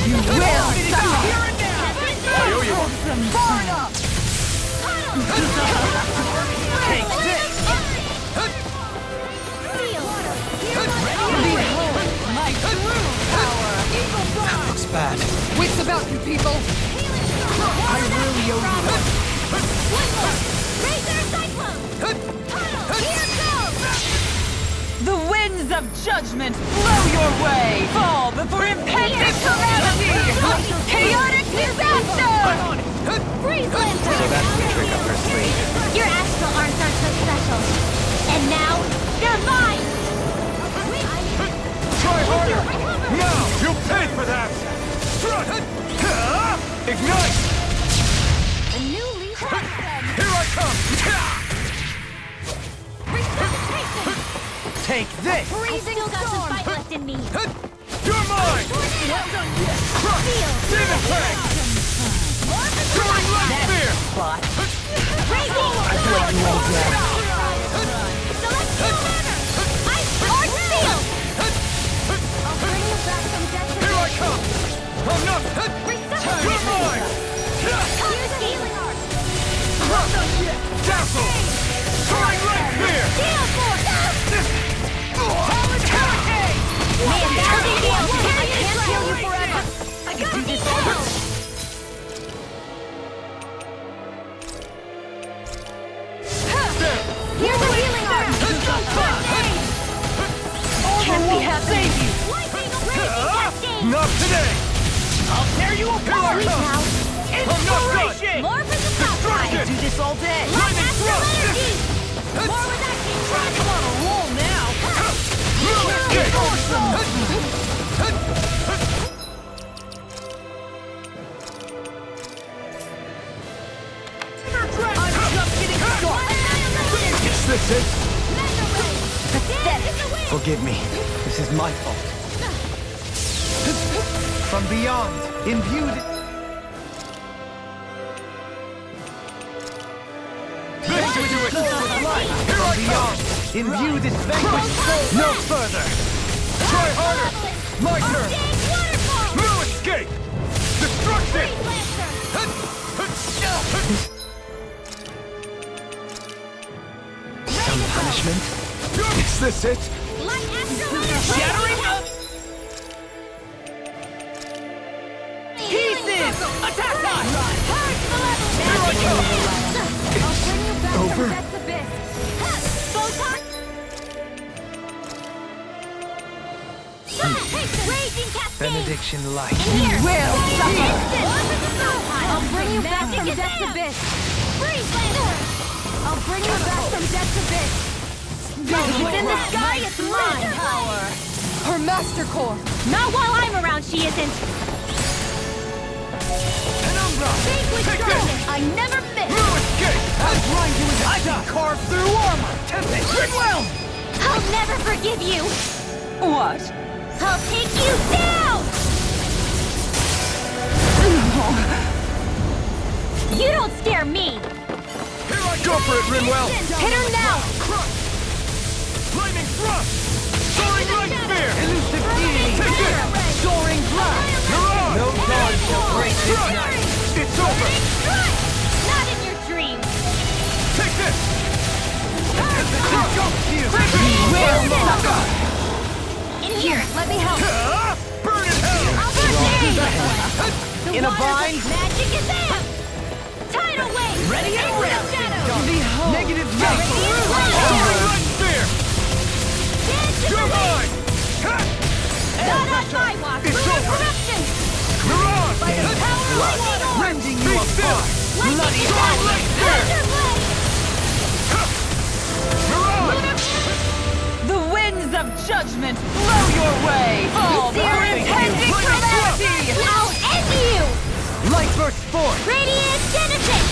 You will suffer! Here and now! I owe you one. Burn up! Take this! Behold my true power! Eagle Blast! Looks bad. Wits about you, people. I really owe you one! Razor Cyclone! Here goes! The winds of judgment blow your way! Fall before impending calamity! Chaotic disaster! Freeze Lancer! So that's the trick up her sleeve. Your astral arts aren't so special. And now, they're mine! Try harder! Now! You'll pay for that! Strut! Ignite! A new leaf on them! Here I come! Resuscitation! Take this! Freezing still got some fight left in me! You're mine! Crush! Demon Fang! Soaring Light Spear! Spot! I let you all down. Celestial Banner! Ice Arc Seal! I'll bring you back from death to Here I come! I'm not... You're mine! Here's healing art! Dazzle! Soaring Light Spear! Gale Force! Man, that'll be the I can't heal you forever! I can do this! Are you a Sweet now. Inspiration! More for the top side. Do this all day. Light astral energy. More with action track. I'm on a roll now! I'm just getting started. Is this it? Pathetic. Forgive me. This is my fault. From beyond, imbued... This is it! Here I come! Imbue this vanquished soul no further! Try harder! My turn! Waterfall. No escape! Destruction! Some punishment? Is this it? Light astral energy. Shattering up! Pieces! Attack time! Purge malevolence. Here I come! I'll bring you back over? from death's abyss. Photon. Raging cascade. Benediction light. Here. Will suffer. I'll bring you back from death's abyss. Freeze Lancer. I'll bring you back from death's abyss. What's in the sky is mine. Power. Her master core. Not while I'm around, she isn't. Penumbra! Vanquish Take darkness. this! I never miss. No escape! I'll grind you into stock! Carve through armor! Tempest! Goodwill! I'll never forgive you. What? I'll take you down. You don't scare me. Here I go for it, Rinwell! Hit her now. Crush! Lightning thrust! Soaring light spear! Elusive deity! Take this! Soaring blast! You're on! No dawn shall break this Strike! night! It's over! Strike. Not in your dreams. Take this! In here, let me help. Burn in hell! The In a water bind? of magic is amped. Tidal wave. Ready and into the ready. shadows. Behold! Negative Radiant Soaring blast. light spear! Dance in the You're wind. mine! Ha! Not on my watch. It's Ruin over. corruption. You're on! By the power of water. Rending Be you still! apart! Lightning Soaring attack. light spear! Thunder blade. You're on! The winds of judgment blow your way! All See her perfect impending humanity! I'll end you. Light burst forth! Radiant Genesis.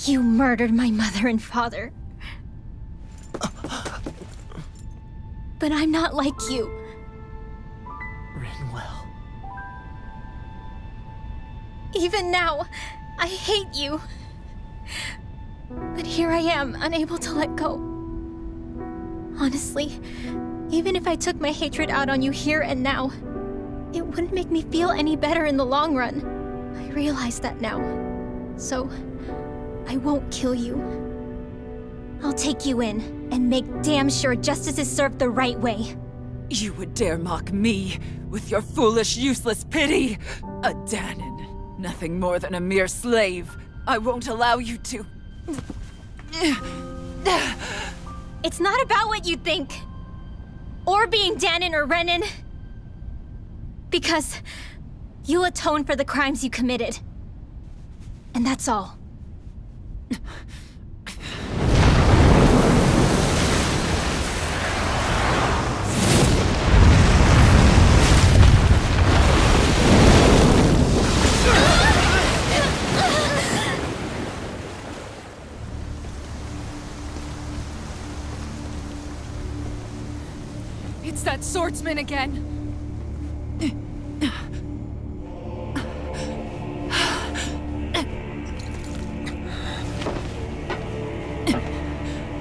You murdered my mother and father. But I'm not like you. Rinwell. Even now, I hate you. But here I am, unable to let go. Honestly, even if I took my hatred out on you here and now, it wouldn't make me feel any better in the long run. I realize that now. So, I won't kill you. I'll take you in and make damn sure justice is served the right way. You would dare mock me with your foolish, useless pity? A Danon, nothing more than a mere slave. I won't allow you to... It's not about what you think. Or being Danon or Renan. Because you'll atone for the crimes you committed. And that's all. It's that swordsman again.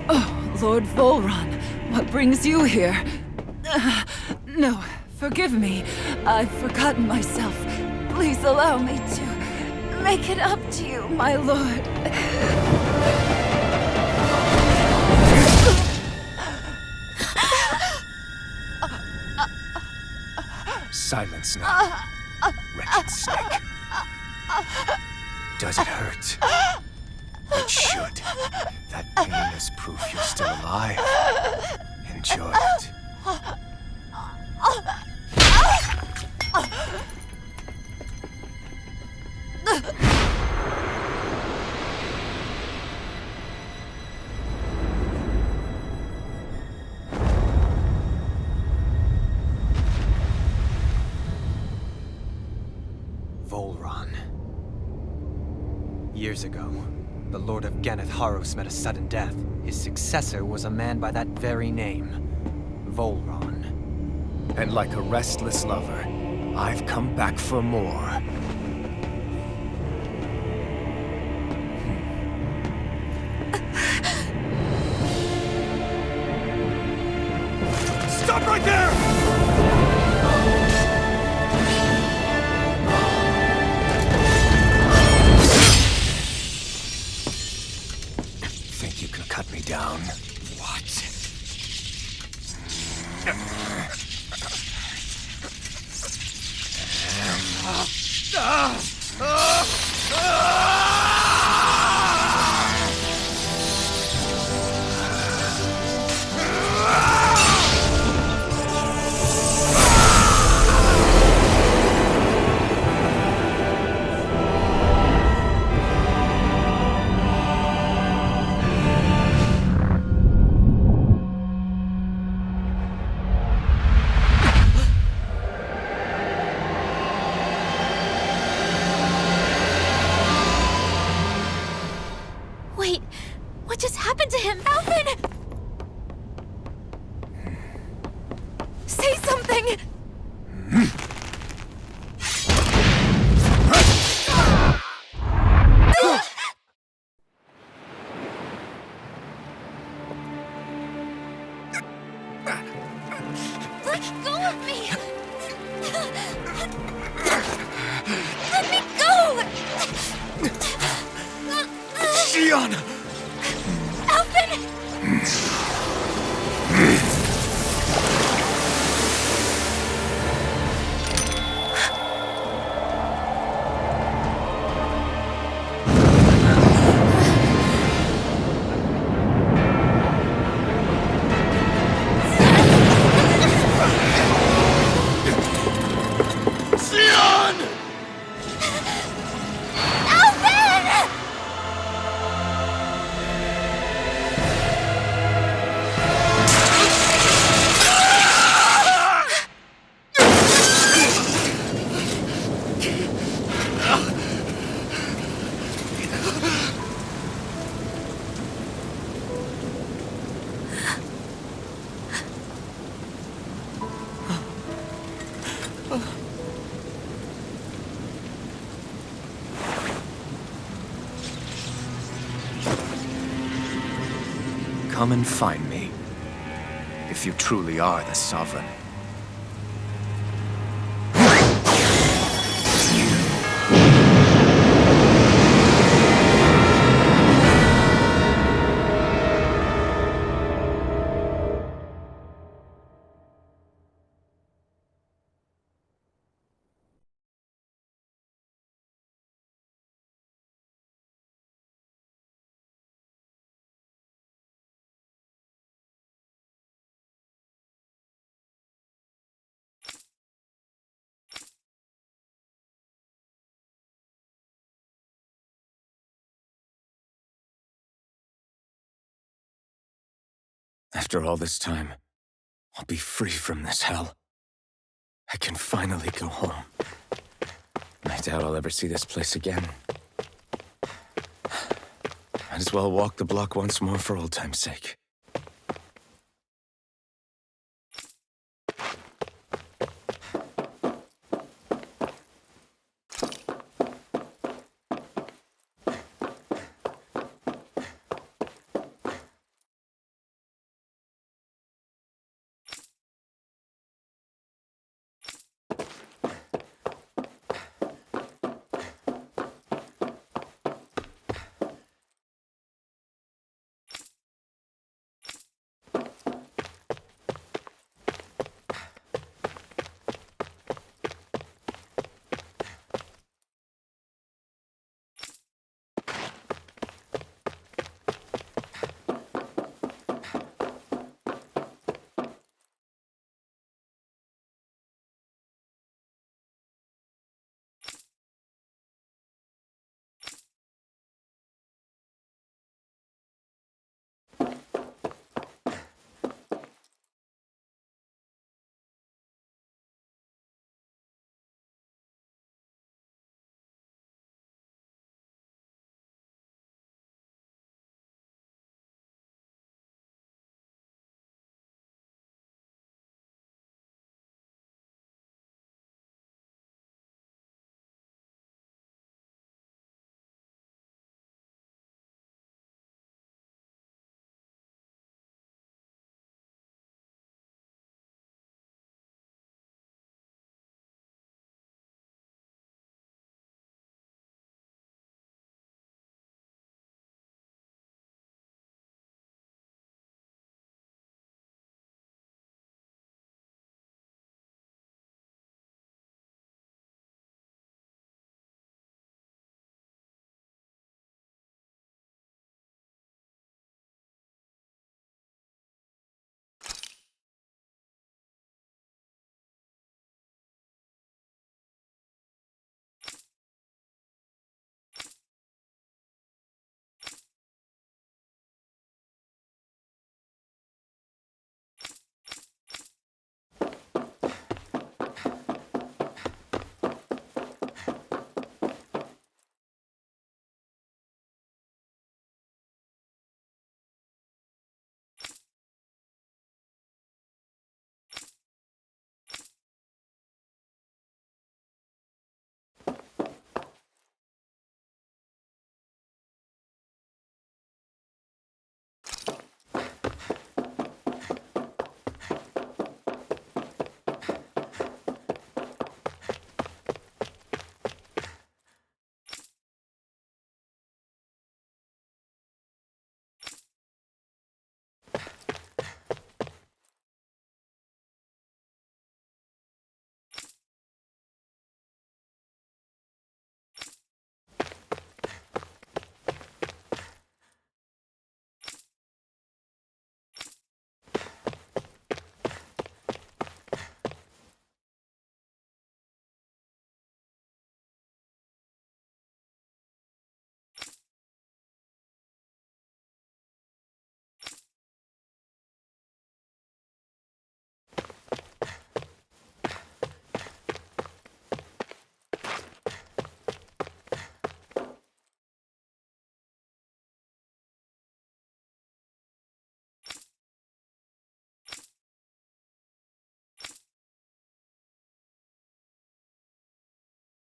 Oh, Lord Volron, what brings you here? No, forgive me. I've forgotten myself. Please allow me to make it up to you, my lord. once now, wretched snake. Does it hurt? It should. That pain is proof you're still alive. Enjoy it. Volron. Years ago, the Lord of Ganneth Haros met a sudden death. His successor was a man by that very name, Volron. And like a restless lover, I've come back for more. Stop right there! Think you can cut me down? What? Wait, what just happened to him? Alvin! Say something! Let go of me! Let me go! Gianna! Alvin! Alvin! Come and find me, if you truly are the Sovereign. After all this time, I'll be free from this hell. I can finally go home. I doubt I'll ever see this place again. Might as well walk the block once more for old time's sake.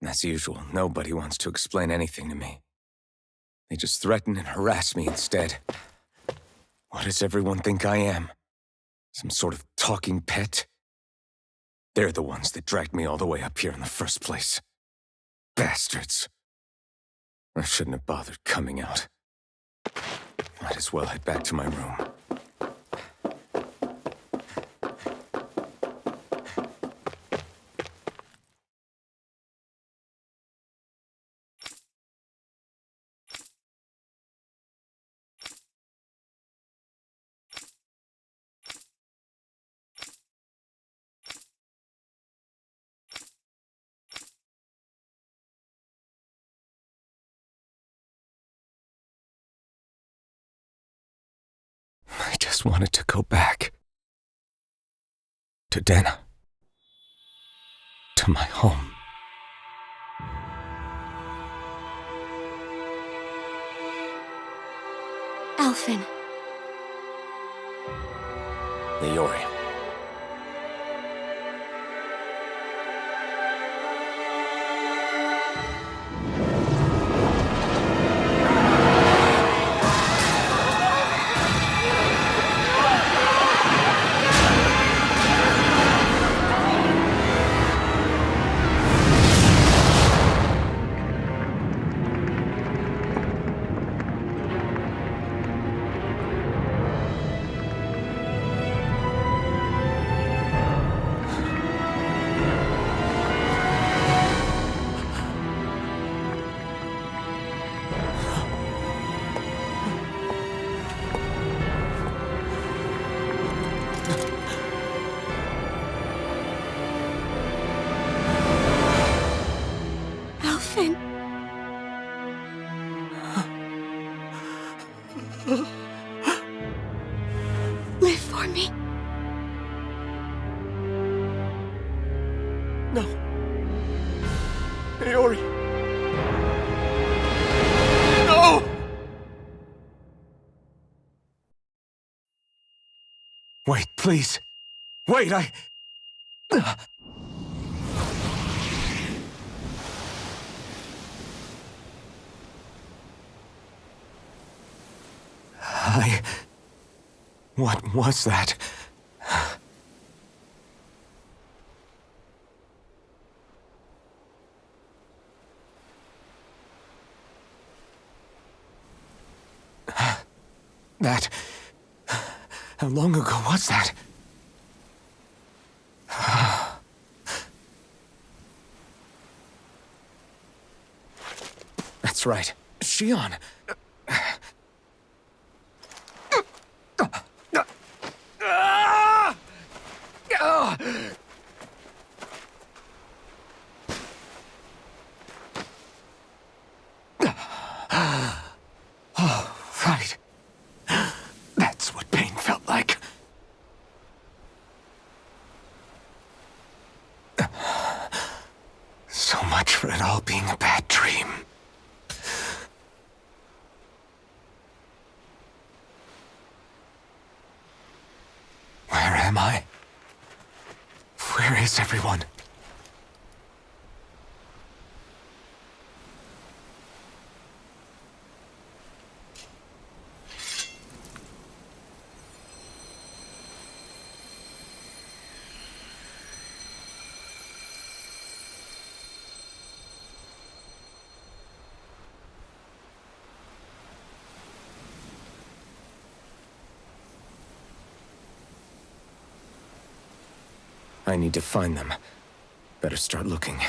As usual, nobody wants to explain anything to me. They just threaten and harass me instead. What does everyone think I am? Some sort of talking pet? They're the ones that dragged me all the way up here in the first place. Bastards. I shouldn't have bothered coming out. Might as well head back to my room. I just wanted to go back. To Dana. To my home. Alphen. Leori. Alphen. Live for me. No. Leori. No! Wait, please. Wait, What was that? That... How long ago was that? That's right. Shion. Oh, right. That's what pain felt like. So much for it all being a bad dream. Where am I? Where is everyone? I need to find them. Better start looking.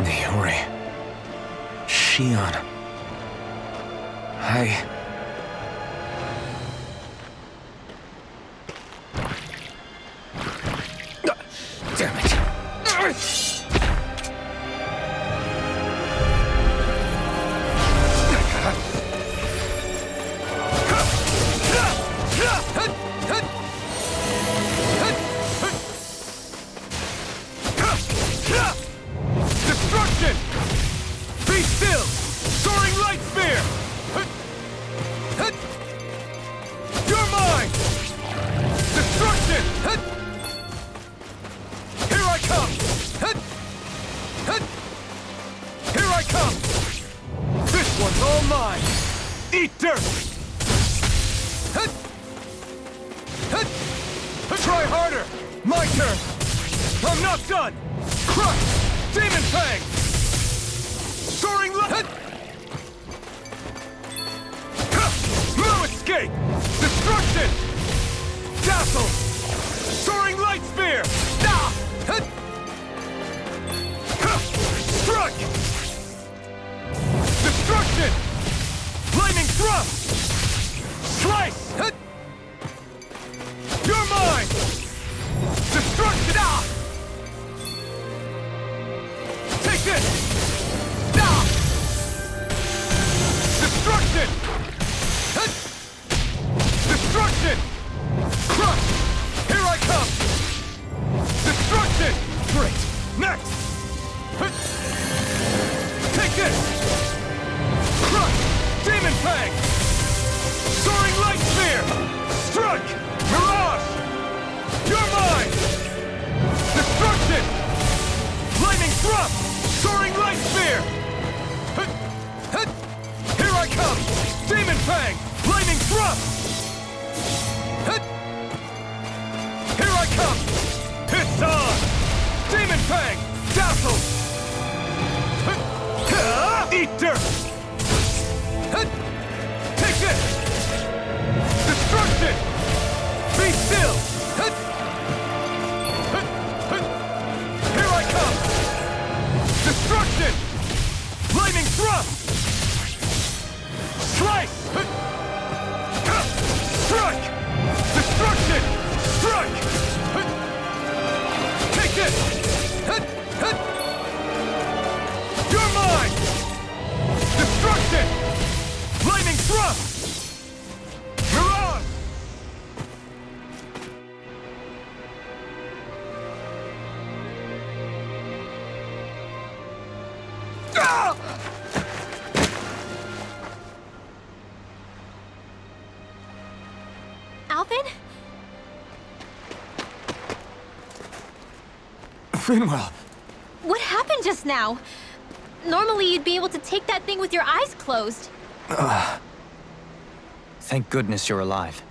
Yuri. Shion. Damn it. Destruction! Be still! Soaring light spear! You're mine! Destruction! Here I come! Here I come! This one's all mine! Eat dirt! Try harder! My turn! I'm not done! Crush! Demon Fang! Soaring light! No escape! Destruction! Dazzle! Soaring light spear! Ah! Strike! Destruction! Lightning thrust! Slice! You're mine! Destruction! Ah! Take this! Ah! Destruction! Destruction! Crush! Here I come! Destruction! Great! Next! Take this! Crush! Demon Fang! Soaring light spear! Strike! Mirage! You're mine! Destruction! Lightning thrust! Soaring light spear! Here I come! Demon Fang! Lightning thrust! Here I come! It's on! Demon Fang! Dazzle! Eat dirt! Take this! Destruction! Be still! Here I come! Destruction! Lightning thrust! Slice! Strike! Destruction! Strike! Take this! You're mine! Destruction! Lightning thrust! Mirage! Ah! Alvin? Finwell! What happened just now? Normally you'd be able to take that thing with your eyes closed. Thank goodness you're alive.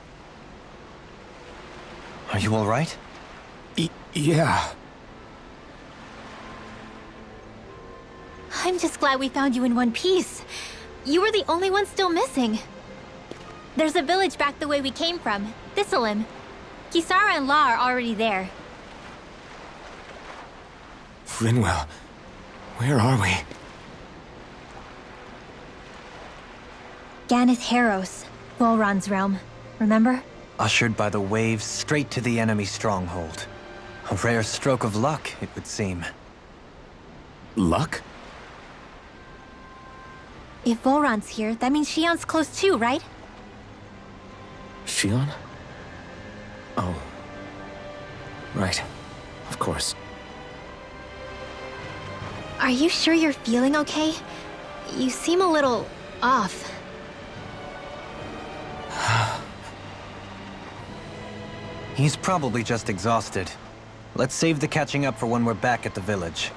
Are you all right? Yeah. I'm just glad we found you in one piece. You were the only one still missing. There's a village back the way we came from, Thistleim. Kisara and La are already there. Finwell, where are we? Ganeth Haros, Volron's realm. Remember? Ushered by the waves straight to the enemy stronghold. A rare stroke of luck, it would seem. Luck? If Volron's here, that means Shion's close too, right? Shion? Oh. Right. Of course. Are you sure you're feeling okay? You seem a little off. He's probably just exhausted. Let's save the catching up for when we're back at the village.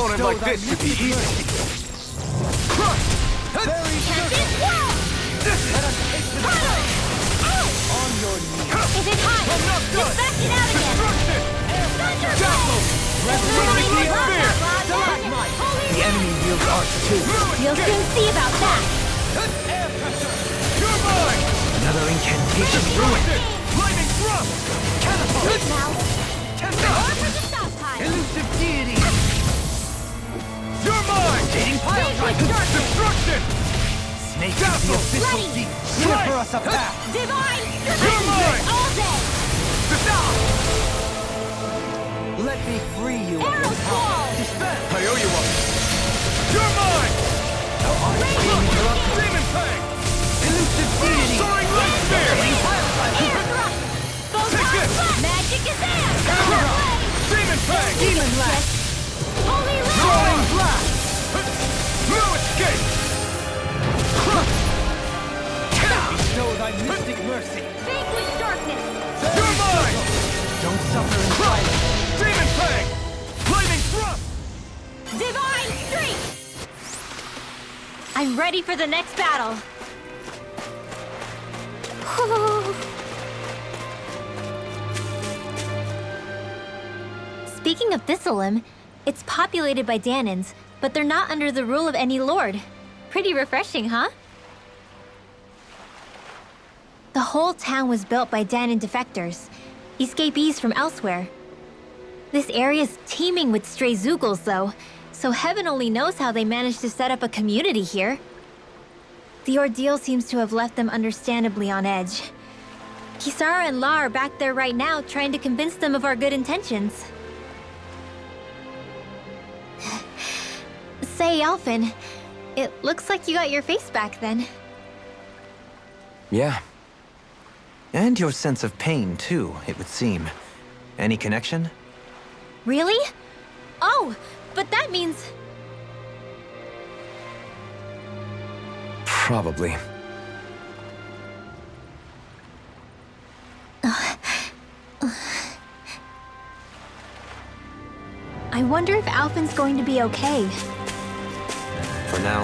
opponent like this should be easy. Crush! On your knees. Is it high? I'm not done! Just back it out again. Destruction! Dazzle! Revolutionary Spear! The enemy wields ours too. You'll soon see about that. Air pressure! You're mine! Another incantation ruined. Lightning thrust! Catapult! Good now. Arm for the stop time. Elusive deity! You're mine! Gaining pile drive. Destruction! Snake Dazzle! Bloody. Clear for us a path. Divine. You're mine! All day. Let me free you. Arrow squall. I owe you one. You're mine! Demon Fang! Elusive deity. Soaring Light Spear! Air thrust. Take this! Magic is there. Demon Fang! Demon lash. Holy Soaring Lord. Blast! No escape! Bestow thy mystic mercy. Vanquish darkness. You're mine! Don't suffer in silence. Demon Fang! Lightning thrust! Divine strength. I'm ready for the next battle. Speaking of Thistleum, it's populated by Danans, but they're not under the rule of any lord. Pretty refreshing, huh? The whole town was built by Danan defectors, escapees from elsewhere. This area's teeming with stray Zeugles, though, so heaven only knows how they managed to set up a community here. The ordeal seems to have left them understandably on edge. Kisara and La are back there right now trying to convince them of our good intentions. Say, Alphen, it looks like you got your face back then. Yeah, And your sense of pain, too, it would seem. Any connection? Really? Oh, but that means... probably. I wonder if Alphen's going to be okay. For now,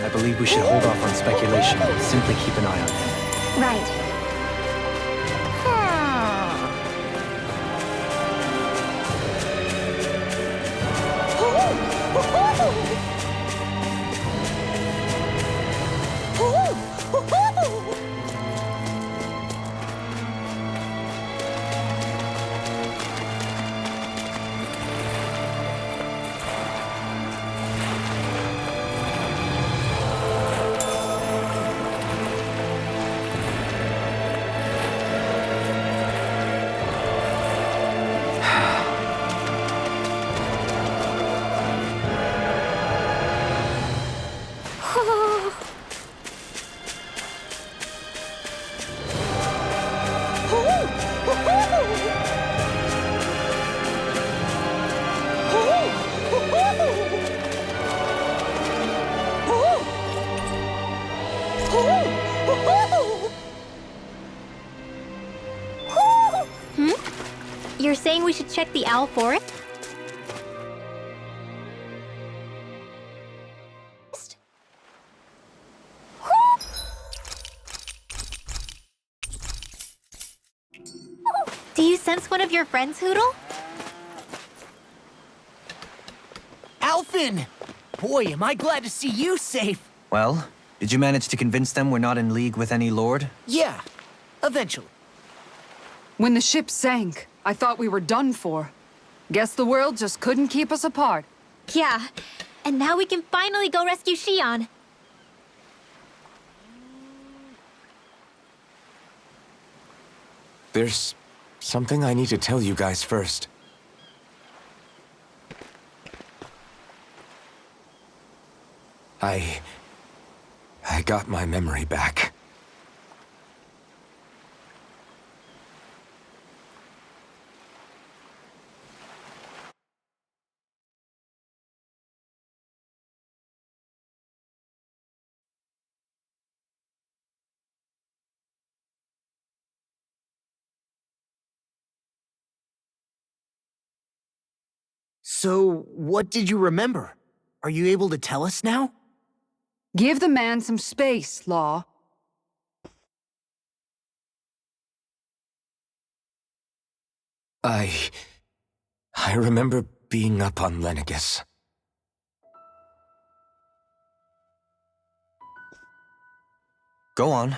I believe we should hold off on speculation. Simply keep an eye on him. Right. You're saying we should check the owl forest? Do you sense one of your friends, Hoodle? Alphen! Boy, am I glad to see you safe. Well, did you manage to convince them we're not in league with any lord? Yeah, eventually. When the ship sank, I thought we were done for. Guess the world just couldn't keep us apart. Yeah, and now we can finally go rescue Shion. There's something I need to tell you guys first. I got my memory back. So, what did you remember? Are you able to tell us now? Give the man some space, Law. I remember being up on Lenegus. Go on.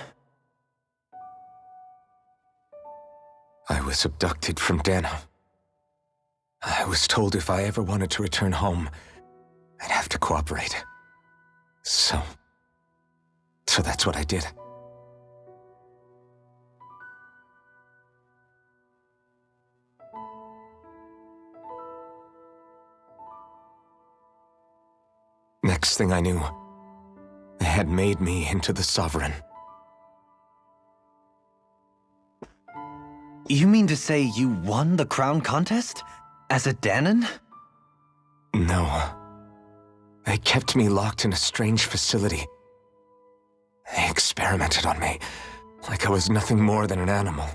I was abducted from Dana. I was told if I ever wanted to return home, I'd have to cooperate. So that's what I did. Next thing I knew, they had made me into the Sovereign. You mean to say you won the crown contest? As a Danon? No. They kept me locked in a strange facility. They experimented on me, like I was nothing more than an animal.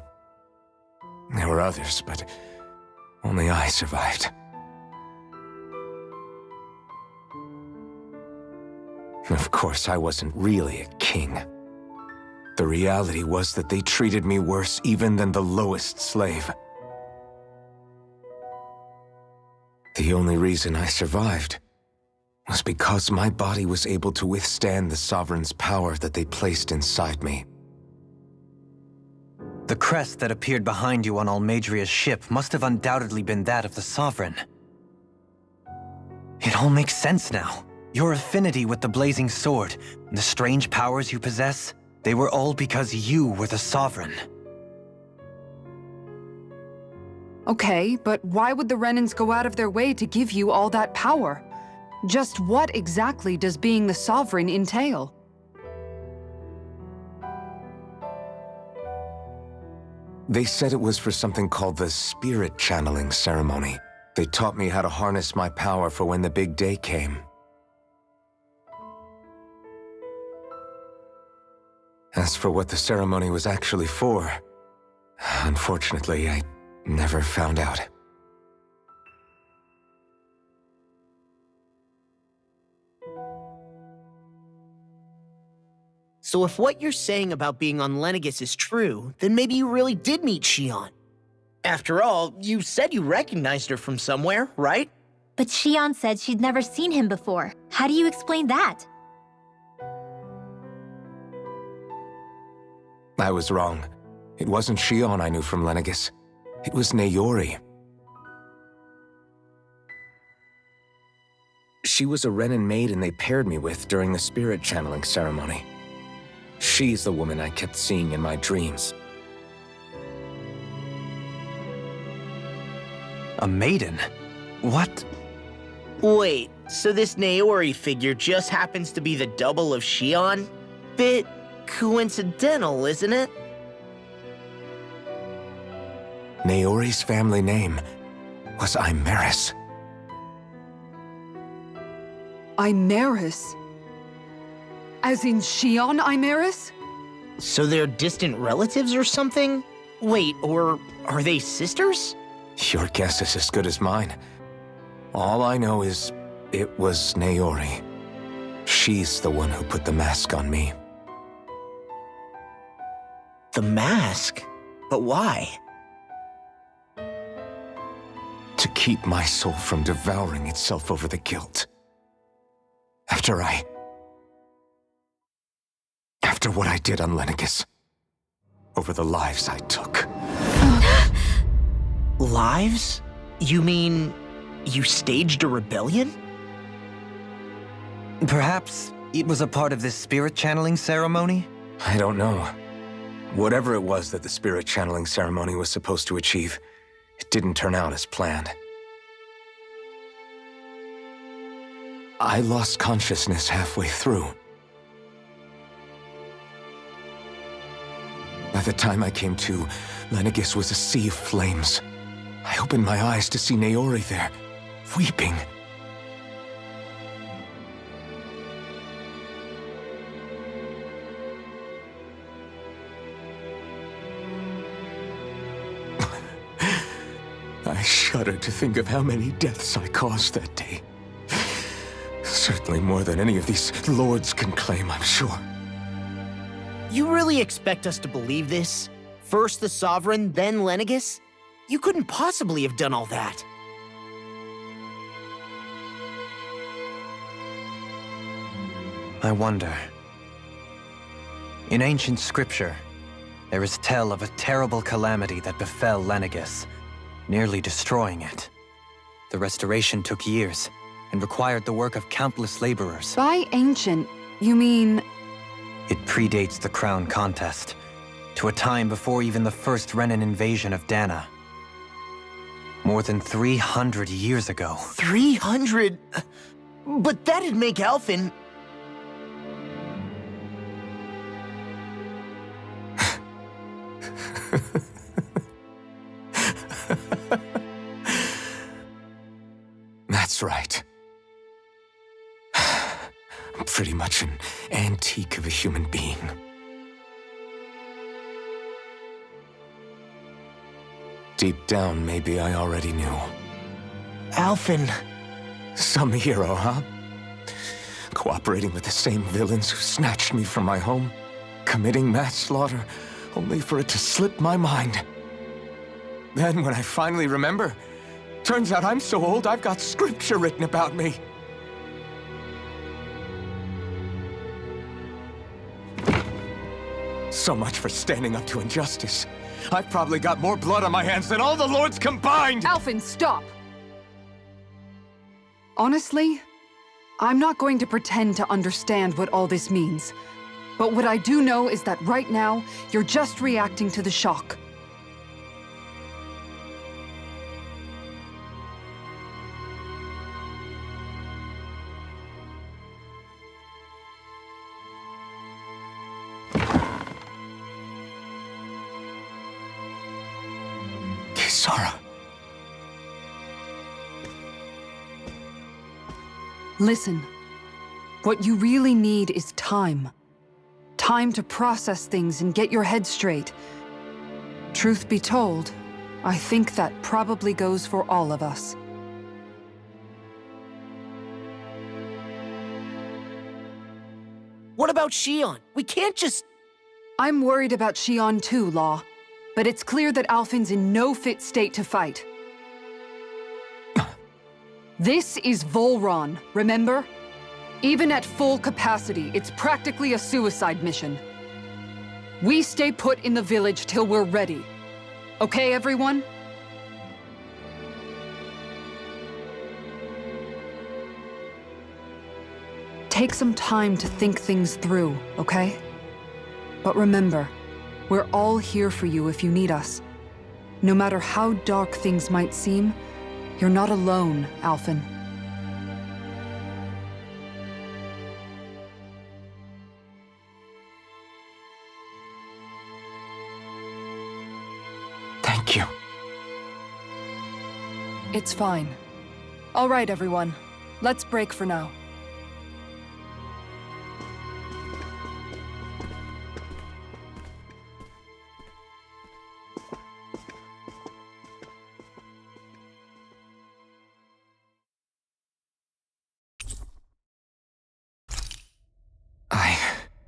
There were others, but only I survived. Of course, I wasn't really a king. The reality was that they treated me worse even than the lowest slave. The only reason I survived was because my body was able to withstand the Sovereign's power that they placed inside me. The crest that appeared behind you on Almadria's ship must have undoubtedly been that of the Sovereign. It all makes sense now. Your affinity with the Blazing Sword, and the strange powers you possess, they were all because you were the Sovereign. Okay, but why would the Renans go out of their way to give you all that power? Just what exactly does being the Sovereign entail? They said it was for something called the Spirit Channeling Ceremony. They taught me how to harness my power for when the big day came. As for what the ceremony was actually for, unfortunately, I never found out. So if what you're saying about being on Lenegus is true, then maybe you really did meet Shion. After all, you said you recognized her from somewhere, right? But Shion said she'd never seen him before. How do you explain that? I was wrong. It wasn't Shion I knew from Lenegus. It was Naori. She was a Renan maiden they paired me with during the spirit channeling ceremony. She's the woman I kept seeing in my dreams. A maiden? What? Wait, so this Naori figure just happens to be the double of Shion? Bit coincidental, isn't it? Naori's family name was Imeris. Imeris? As in Shion Imeris? So they're distant relatives or something? Wait, or are they sisters? Your guess is as good as mine. All I know is it was Naori. She's the one who put the mask on me. The mask? But why? To keep my soul from devouring itself over the guilt. After what I did on Lenegus. Over the lives I took. Lives? You mean you staged a rebellion? Perhaps it was a part of this spirit channeling ceremony? I don't know. Whatever it was that the spirit channeling ceremony was supposed to achieve, it didn't turn out as planned. I lost consciousness halfway through. By the time I came to, Lenegus was a sea of flames. I opened my eyes to see Naori there, weeping. I shudder to think of how many deaths I caused that day. Certainly more than any of these lords can claim, I'm sure. You really expect us to believe this? First the Sovereign, then Lenegus? You couldn't possibly have done all that. I wonder. In ancient scripture, there is tell of a terrible calamity that befell Lenegus, nearly destroying it. The restoration took years, and required the work of countless laborers. By ancient, you mean... It predates the crown contest, to a time before even the first Renan invasion of Dana. More than 300 years ago. 300? But that'd make Alphen... That's right. I'm pretty much an antique of a human being. Deep down, maybe I already knew. Alphen... Some hero, huh? Cooperating with the same villains who snatched me from my home, committing mass slaughter, only for it to slip my mind. Then, when I finally remember, turns out I'm so old I've got scripture written about me. So much for standing up to injustice. I've probably got more blood on my hands than all the lords combined! Alphen, stop! Honestly, I'm not going to pretend to understand what all this means. But what I do know is that right now, you're just reacting to the shock. Kisara. Listen, what you really need is time. Time to process things and get your head straight. Truth be told, I think that probably goes for all of us. What about Shion? We can't just... I'm worried about Shion too, Law. But it's clear that Alphen's in no fit state to fight. This is Volron, remember? Even at full capacity, it's practically a suicide mission. We stay put in the village till we're ready. Okay, everyone? Take some time to think things through, okay? But remember, we're all here for you if you need us. No matter how dark things might seem, you're not alone, Alphen. Thank you. It's fine. All right, everyone. Let's break for now.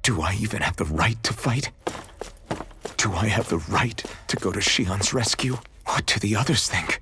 Do I even have the right to fight? Do I have the right to go to Shion's rescue? What do the others think?